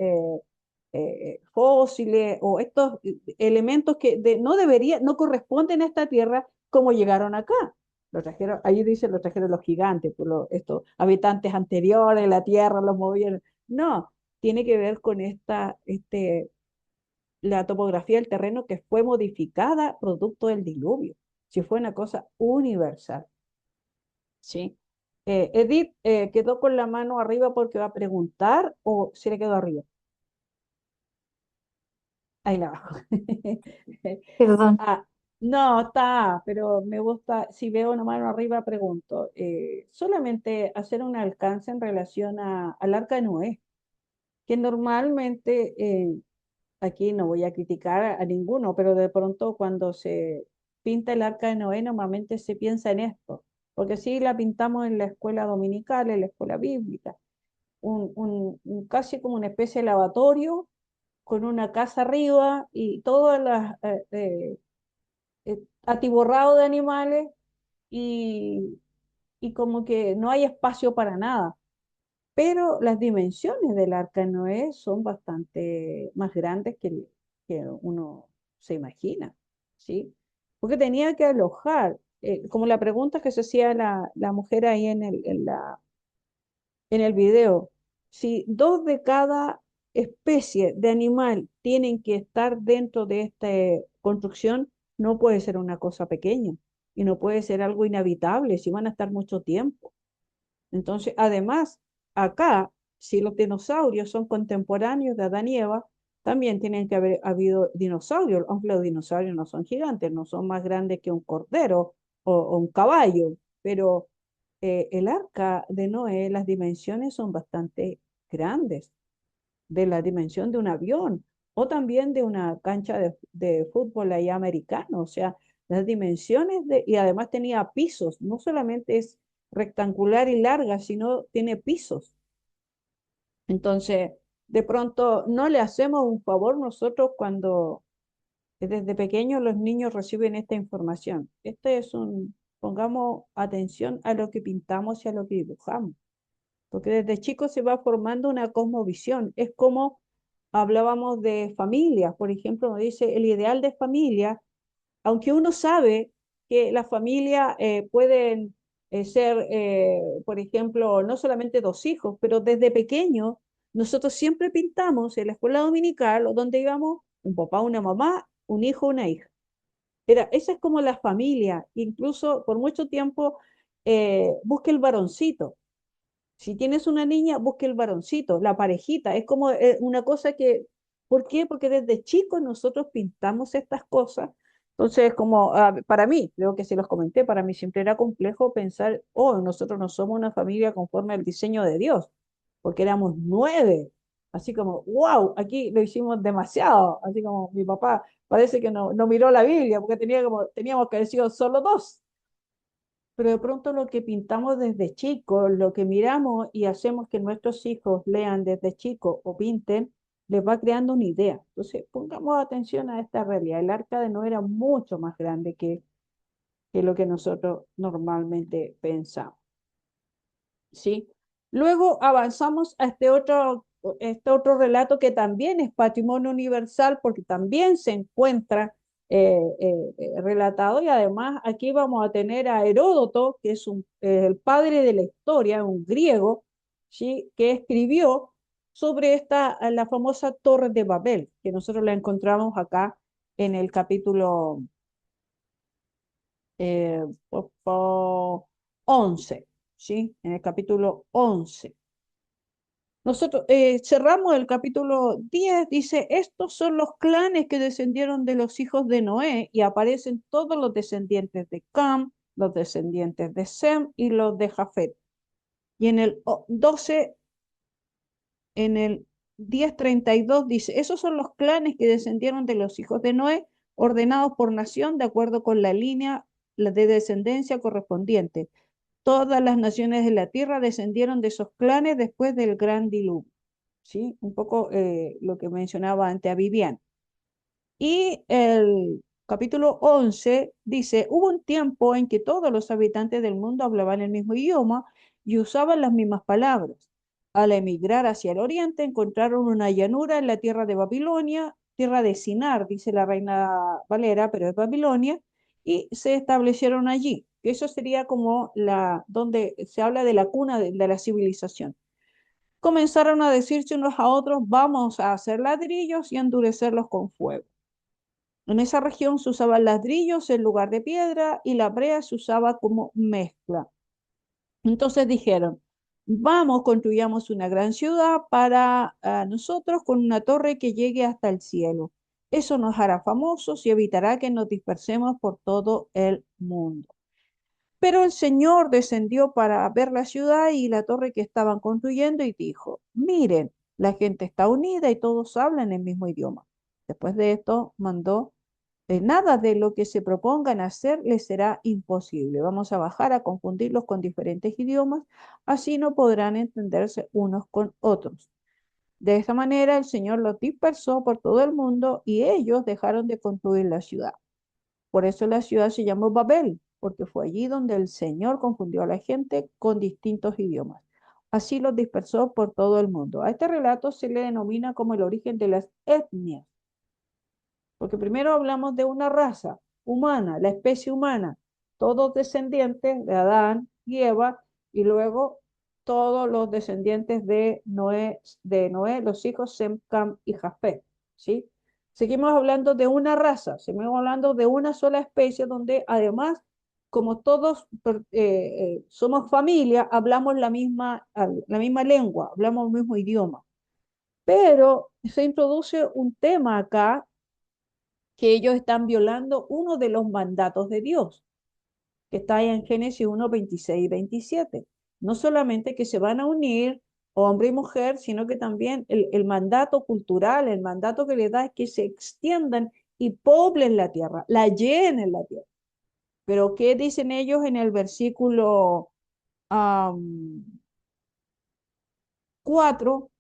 fósiles o estos elementos que no corresponden a esta tierra, ¿cómo llegaron acá? Lo trajeron, ahí dice, lo trajeron los gigantes, estos habitantes anteriores de la tierra los movieron. No, tiene que ver con la topografía del terreno que fue modificada producto del diluvio. si fue una cosa universal, ¿sí? Edith, ¿quedó con la mano arriba porque va a preguntar o se le quedó arriba? Ahí la abajo. Perdón. Ah, no, está, pero me gusta, si veo una mano arriba, pregunto. Solamente hacer un alcance en relación al arca de Noé, que normalmente, aquí no voy a criticar a ninguno, pero de pronto cuando se pinta el arca de Noé, normalmente se piensa en esto, porque sí la pintamos en la escuela dominical, en la escuela bíblica, casi como una especie de lavatorio con una casa arriba y todas las atiborrado de animales y, y como que no hay espacio para nada. Pero las dimensiones del arca de Noé son bastante más grandes que uno se imagina, ¿sí? Porque tenía que alojar, como la pregunta que se hacía la mujer ahí en el video, si dos de cada especie de animal tienen que estar dentro de esta construcción, no puede ser una cosa pequeña y no puede ser algo inhabitable si van a estar mucho tiempo. Entonces, además, acá, si los dinosaurios son contemporáneos de Adán y Eva, también tienen que haber habido dinosaurios, aunque los dinosaurios no son gigantes, no son más grandes que un cordero o un caballo, pero el arca de Noé, las dimensiones son bastante grandes, de la dimensión de un avión o también de una cancha de fútbol ahí americano, o sea, las dimensiones y además tenía pisos, no solamente es rectangular y larga, sino tiene pisos. Entonces, de pronto no le hacemos un favor nosotros cuando desde pequeños los niños reciben esta información. Pongamos atención a lo que pintamos y a lo que dibujamos, porque desde chicos se va formando una cosmovisión. Es como hablábamos de familias, por ejemplo, nos dice el ideal de familia, aunque uno sabe que las familias pueden ser, por ejemplo, no solamente dos hijos, pero desde pequeño nosotros siempre pintamos en la escuela dominical o donde íbamos un papá, una mamá, un hijo, una hija. Esa es como la familia, incluso por mucho tiempo busque el varoncito. Si tienes una niña, busque el varoncito, la parejita. Es como una cosa que, ¿por qué? Porque desde chicos nosotros pintamos estas cosas. Entonces, como para mí, creo que se los comenté, para mí siempre era complejo pensar, oh, nosotros no somos una familia conforme al diseño de Dios, porque éramos 9. Así como, wow, aquí lo hicimos demasiado. Así como mi papá parece que no miró la Biblia, porque teníamos que haber sido solo 2, pero de pronto lo que pintamos desde chicos, lo que miramos y hacemos que nuestros hijos lean desde chicos o pinten, les va creando una idea. Entonces, pongamos atención a esta realidad. El arca de Noé era mucho más grande que lo que nosotros normalmente pensamos. ¿Sí? Luego avanzamos a este otro relato que también es patrimonio universal porque también se encuentra relatado y además aquí vamos a tener a Heródoto, que es el padre de la historia, un griego, ¿sí? Que escribió sobre la famosa Torre de Babel, que nosotros la encontramos acá en el capítulo eh, 11, ¿sí? En el capítulo 11. Nosotros cerramos el capítulo 10, dice, estos son los clanes que descendieron de los hijos de Noé y aparecen todos los descendientes de Cam, los descendientes de Sem y los de Jafet. Y en el 12, en el 10:32 dice, esos son los clanes que descendieron de los hijos de Noé, ordenados por nación de acuerdo con la línea de descendencia correspondiente. Todas las naciones de la tierra descendieron de esos clanes después del gran diluvio. ¿Sí? Un poco lo que mencionaba antes a Vivian. Y el capítulo 11 dice, hubo un tiempo en que todos los habitantes del mundo hablaban el mismo idioma y usaban las mismas palabras. Al emigrar hacia el oriente encontraron una llanura en la tierra de Babilonia, tierra de Sinar, dice la reina Valera, pero es Babilonia, y se establecieron allí. Eso sería como donde se habla de la cuna de la civilización. Comenzaron a decirse unos a otros, vamos a hacer ladrillos y endurecerlos con fuego. En esa región se usaban ladrillos en lugar de piedra y la brea se usaba como mezcla. Entonces dijeron, vamos, construyamos una gran ciudad para nosotros con una torre que llegue hasta el cielo. Eso nos hará famosos y evitará que nos dispersemos por todo el mundo. Pero el Señor descendió para ver la ciudad y la torre que estaban construyendo y dijo, miren, la gente está unida y todos hablan el mismo idioma. Después de esto mandó, nada de lo que se propongan hacer les será imposible. Vamos a bajar a confundirlos con diferentes idiomas, así no podrán entenderse unos con otros. De esta manera el Señor los dispersó por todo el mundo y ellos dejaron de construir la ciudad. Por eso la ciudad se llamó Babel, porque fue allí donde el Señor confundió a la gente con distintos idiomas. Así los dispersó por todo el mundo. A este relato se le denomina como el origen de las etnias, porque primero hablamos de una raza humana, la especie humana, todos descendientes de Adán y Eva, y luego todos los descendientes de Noé, los hijos Sem, Cam y Jafet, ¿sí? Seguimos hablando de una raza, seguimos hablando de una sola especie donde además, como todos somos familia, hablamos la misma lengua, hablamos el mismo idioma. Pero se introduce un tema acá que ellos están violando uno de los mandatos de Dios, que está ahí en Génesis 1, 26 y 27. No solamente que se van a unir hombre y mujer, sino que también el mandato cultural, el mandato que les da es que se extiendan y poblen la tierra, la llenen la tierra. Pero ¿qué dicen ellos en el versículo 4?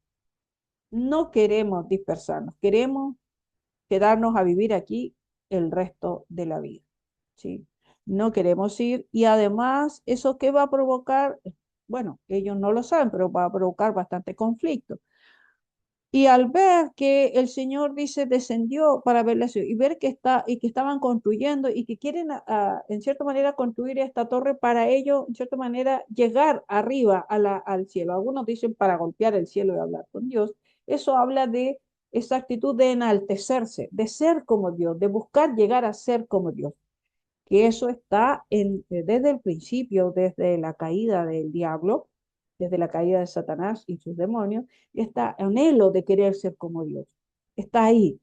No queremos dispersarnos, queremos quedarnos a vivir aquí el resto de la vida, ¿sí? No queremos ir y además, ¿eso qué va a provocar? Bueno, ellos no lo saben, pero va a provocar bastante conflicto. Y al ver que el Señor dice descendió para ver la ciudad y ver que que estaban construyendo y que quieren en cierta manera construir esta torre para ellos, en cierta manera, llegar arriba al cielo. Algunos dicen para golpear el cielo y hablar con Dios. Eso habla de esa actitud de enaltecerse, de ser como Dios, de buscar llegar a ser como Dios. Que eso está desde el principio, desde la caída del diablo, desde la caída de Satanás y sus demonios, está anhelo de querer ser como Dios. Está ahí.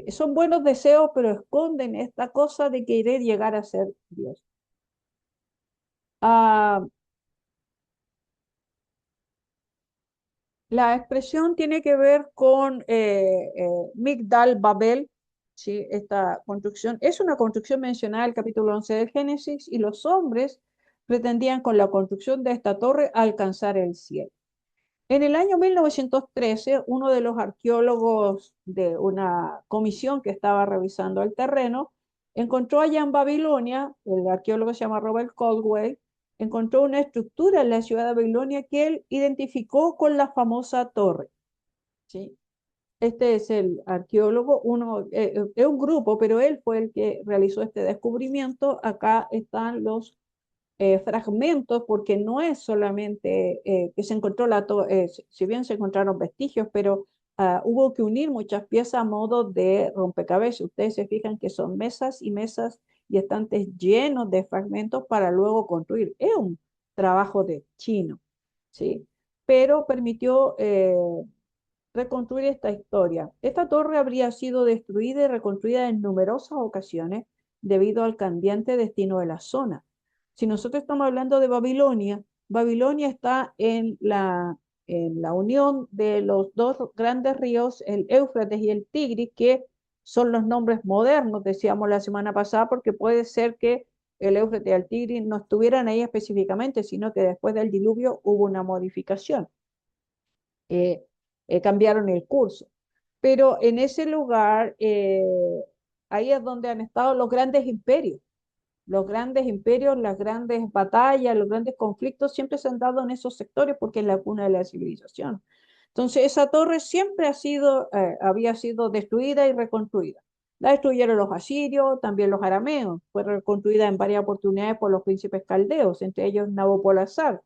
Son buenos deseos, pero esconden esta cosa de querer llegar a ser Dios. Ah, la expresión tiene que ver con Migdal Babel, ¿sí? Esta construcción es una construcción mencionada en el capítulo 11 de Génesis y los hombres pretendían con la construcción de esta torre alcanzar el cielo. En el año 1913, uno de los arqueólogos de una comisión que estaba revisando el terreno encontró allá en Babilonia, el arqueólogo se llama Robert Caldwell, encontró una estructura en la ciudad de Babilonia que él identificó con la famosa torre, ¿sí? Este es el arqueólogo, es un grupo, pero él fue el que realizó este descubrimiento. Acá están los fragmentos, porque no es solamente que se encontró si bien se encontraron vestigios, pero hubo que unir muchas piezas a modo de rompecabezas. Ustedes se fijan que son mesas y mesas y estantes llenos de fragmentos para luego construir. Es un trabajo de chino, ¿sí? Pero permitió reconstruir esta historia. Esta torre habría sido destruida y reconstruida en numerosas ocasiones debido al cambiante destino de la zona. Si nosotros estamos hablando de Babilonia, Babilonia está en la unión de los dos grandes ríos, el Éufrates y el Tigris, que son los nombres modernos, decíamos la semana pasada, porque puede ser que el Éufrates y el Tigris no estuvieran ahí específicamente, sino que después del diluvio hubo una modificación. Eh, Cambiaron el curso. Pero en ese lugar, ahí es donde han estado los grandes imperios, las grandes batallas, los grandes conflictos siempre se han dado en esos sectores porque es la cuna de la civilización. Entonces, esa torre siempre había sido destruida y reconstruida. La destruyeron los asirios, también los arameos. Fue reconstruida en varias oportunidades por los príncipes caldeos, entre ellos Nabopolassar.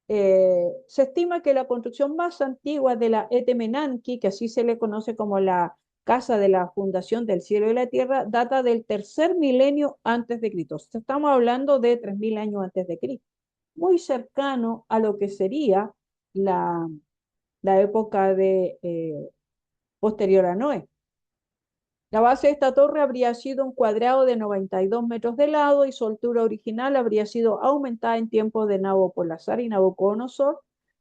Se estima que la construcción más antigua de la Etemenanki, que así se le conoce como la casa de la fundación del cielo y la tierra data del tercer milenio antes de Cristo. Estamos hablando de 3000 años antes de Cristo, muy cercano a lo que sería la, la época posterior a Noé. La base de esta torre habría sido un cuadrado de 92 metros de lado y su altura original habría sido aumentada en tiempos de Nabopolassar y Nabucodonosor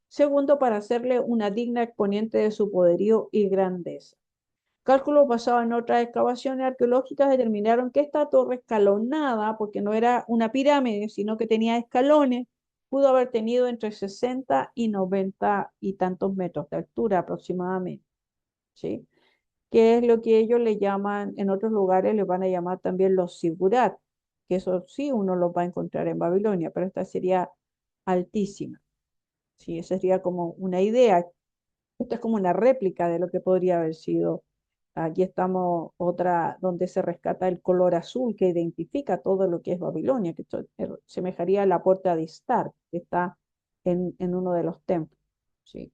segundo para hacerle una digna exponente de su poderío y grandeza. Cálculos basados en otras excavaciones arqueológicas determinaron que esta torre escalonada, porque no era una pirámide, sino que tenía escalones, pudo haber tenido entre 60 y 90 y tantos metros de altura aproximadamente, ¿sí? Que es lo que ellos le llaman, en otros lugares le van a llamar también los sigurat, que eso sí uno los va a encontrar en Babilonia, pero esta sería altísima, ¿sí? Esa sería como una idea. Esto es como una réplica de lo que podría haber sido. Aquí estamos otra donde se rescata el color azul que identifica todo lo que es Babilonia, que esto semejaría a la puerta de Istar, que está en uno de los templos, ¿sí?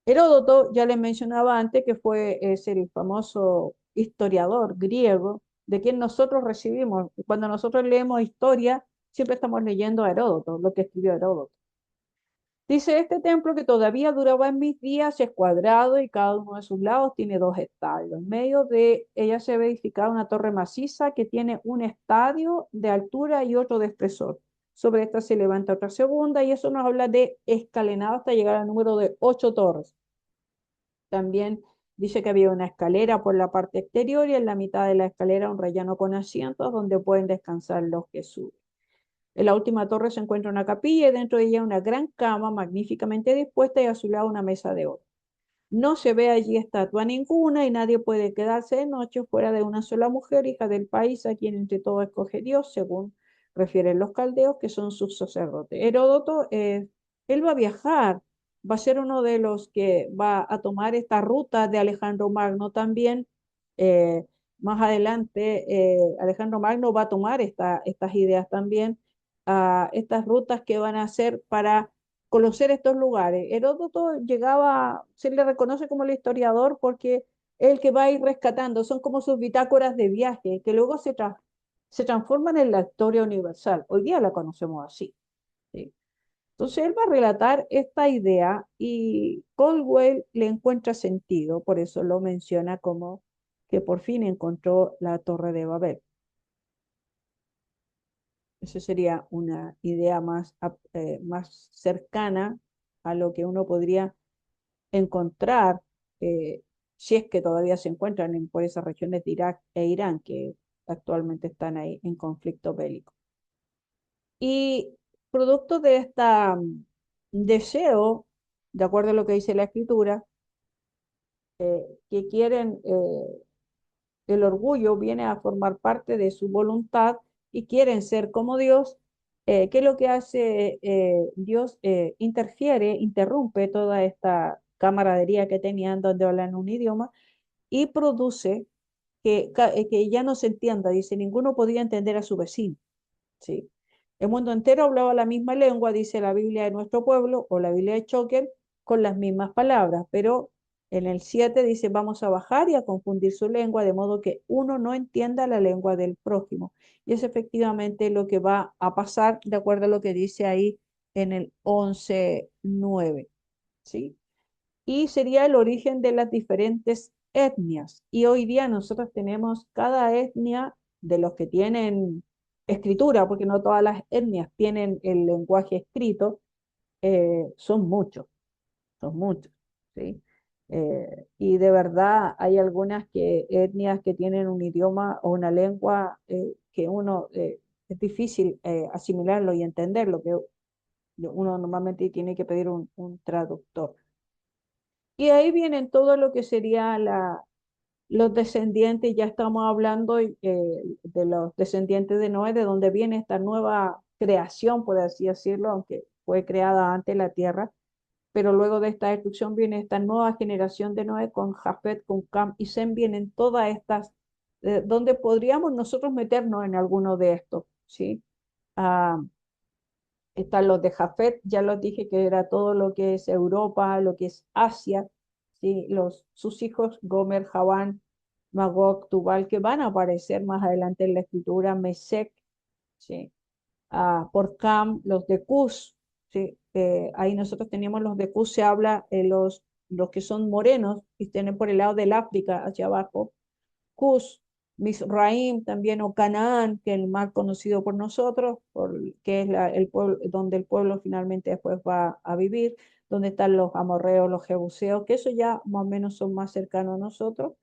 Heródoto, ya les mencionaba antes, que es el famoso historiador griego, de quien nosotros recibimos. Cuando nosotros leemos historia, siempre estamos leyendo a Heródoto, lo que escribió Heródoto. Dice, este templo que todavía duraba en mis días es cuadrado y cada uno de sus lados tiene dos estadios. En medio de ella se ve edificada una torre maciza que tiene un estadio de altura y otro de espesor. Sobre esta se levanta otra segunda y eso nos habla de escalenado hasta llegar al número de 8 torres. También dice que había una escalera por la parte exterior y en la mitad de la escalera un rellano con asientos donde pueden descansar los que suben. En la última torre se encuentra una capilla y dentro de ella una gran cama magníficamente dispuesta y a su lado una mesa de oro. No se ve allí estatua ninguna y nadie puede quedarse de noche fuera de una sola mujer, hija del país, a quien entre todos escoge Dios, según refieren los caldeos, que son sus sacerdotes. Heródoto, él va a viajar, va a ser uno de los que va a tomar esta ruta de Alejandro Magno también. eh, Más adelante, Alejandro Magno va a tomar estas ideas también, estas rutas que van a hacer para conocer estos lugares. Heródoto llegaba, se le reconoce como el historiador porque es el que va a ir rescatando, son como sus bitácoras de viaje, que luego se transforman en la historia universal. Hoy día la conocemos así, ¿sí? Entonces él va a relatar esta idea y Caldwell le encuentra sentido, por eso lo menciona como que por fin encontró la Torre de Babel. Esa sería una idea más cercana a lo que uno podría encontrar, eh, si es que todavía se encuentran por esas regiones de Irak e Irán que actualmente están ahí en conflicto bélico. Y producto de este deseo, de acuerdo a lo que dice la escritura, que quieren, el orgullo viene a formar parte de su voluntad y quieren ser como Dios. ¿Qué es lo que hace Dios? Interfiere, interrumpe toda esta camaradería que tenían donde hablan un idioma y produce que ya no se entienda. Dice, ninguno podía entender a su vecino, ¿sí? El mundo entero hablaba la misma lengua, dice la Biblia de nuestro pueblo o la Biblia de Choker, con las mismas palabras, pero en el 7 dice, vamos a bajar y a confundir su lengua, de modo que uno no entienda la lengua del prójimo. Y es efectivamente lo que va a pasar, de acuerdo a lo que dice ahí en el 11:9, ¿sí? Y sería el origen de las diferentes etnias. Y hoy día nosotros tenemos cada etnia de los que tienen escritura, porque no todas las etnias tienen el lenguaje escrito, son muchos, ¿sí? Y de verdad hay algunas etnias que tienen un idioma o una lengua que uno es difícil asimilarlo y entenderlo, que uno normalmente tiene que pedir un traductor. Y ahí vienen todo lo que sería los descendientes, ya estamos hablando de los descendientes de Noé, de donde viene esta nueva creación, por así decirlo, aunque fue creada antes la tierra, pero luego de esta destrucción viene esta nueva generación de Noé con Jafet, con Cam y Sem, vienen todas estas, donde podríamos nosotros meternos en alguno de estos, ¿sí? Ah, están los de Jafet, ya los dije que era todo lo que es Europa, lo que es Asia, ¿sí? Sus hijos, Gomer, Javán, Magog, Tubal, que van a aparecer más adelante en la escritura, Mesec, ¿sí? Por Cam, los de Cus, ¿sí? Ahí nosotros teníamos los de Cus, se habla los que son morenos y tienen por el lado del África hacia abajo, Cus, Misraim también, o Canaán, que es el más conocido por nosotros, que es el pueblo, donde el pueblo finalmente después va a vivir, donde están los amorreos, los jebuseos, que eso ya más o menos son más cercanos a nosotros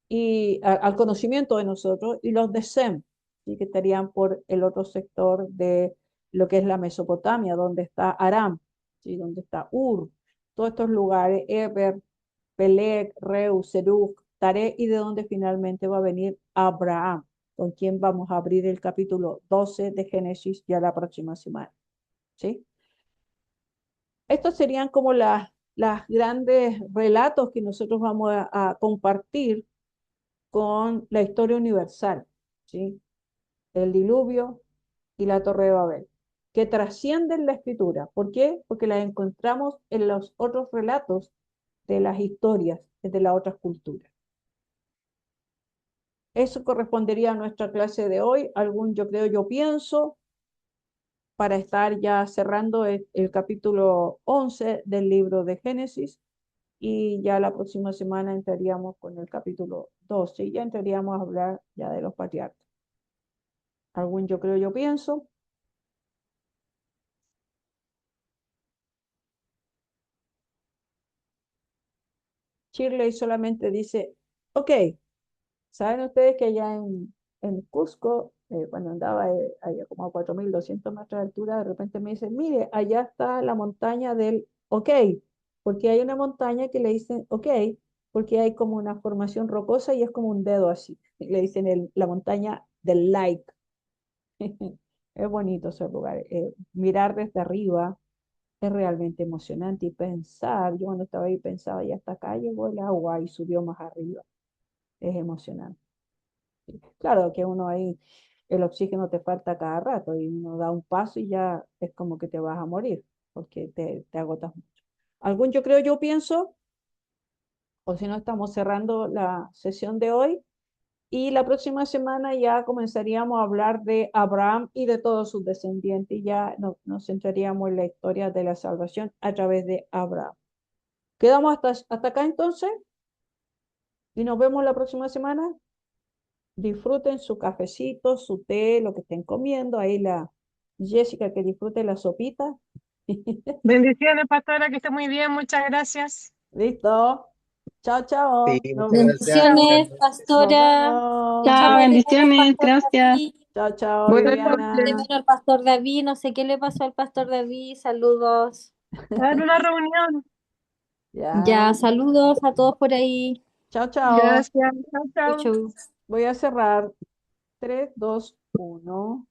y al conocimiento de nosotros, y los de Sem, ¿sí? Que estarían por el otro sector de lo que es la Mesopotamia, donde está Aram, ¿sí? Donde está Ur, todos estos lugares, Eber, Peleg, Reu, Serug, Taré, y de donde finalmente va a venir Abraham, con quien vamos a abrir el capítulo 12 de Génesis ya la próxima semana. ¿Sí? Estos serían como las grandes relatos que nosotros vamos a compartir con la historia universal, ¿sí? El diluvio y la Torre de Babel, que trascienden la escritura. ¿Por qué? Porque las encontramos en los otros relatos de las historias de las otras culturas. Eso correspondería a nuestra clase de hoy, yo creo, yo pienso, para estar ya cerrando el capítulo 11 del libro de Génesis, y ya la próxima semana entraríamos con el capítulo 12 y ya entraríamos a hablar ya de los patriarcas. Yo creo, yo pienso. Shirley solamente dice, ok, ¿saben ustedes que allá en Cusco, cuando andaba allá como a 4.200 metros de altura, de repente me dice, mire, allá está la montaña del ok, porque hay una montaña que le dicen ok, porque hay como una formación rocosa y es como un dedo así, le dicen la montaña del like. Es bonito ese lugar. Mirar desde arriba es realmente emocionante y pensar, yo cuando estaba ahí pensaba, y hasta acá llegó el agua y subió más arriba. Es emocionante. Claro que uno ahí, el oxígeno te falta cada rato y uno da un paso y ya es como que te vas a morir porque te agotas mucho. Yo creo, yo pienso, o si no estamos cerrando la sesión de hoy, y la próxima semana ya comenzaríamos a hablar de Abraham y de todos sus descendientes y ya nos centraríamos en la historia de la salvación a través de Abraham. Quedamos hasta acá entonces y nos vemos la próxima semana. Disfruten su cafecito, su té, lo que estén comiendo. Ahí la Jessica que disfrute la sopita. Bendiciones, pastora, que esté muy bien, muchas gracias. Listo. Chao, Sí, chao. muchas gracias. Chao. Bendiciones, Nos pastora. vemos. Chao, Echamos de menos, bendiciones, pastor gracias. David. Chao, chao, Buenas Echamos de noches. Viviana. menos al pastor David. No sé qué le pasó al pastor David. Saludos. Dar una reunión. Ya. Ya, saludos a todos por ahí. Chao, chao. Gracias. Chao, chao. Chau, chau. Voy a cerrar. 3, 2, 1.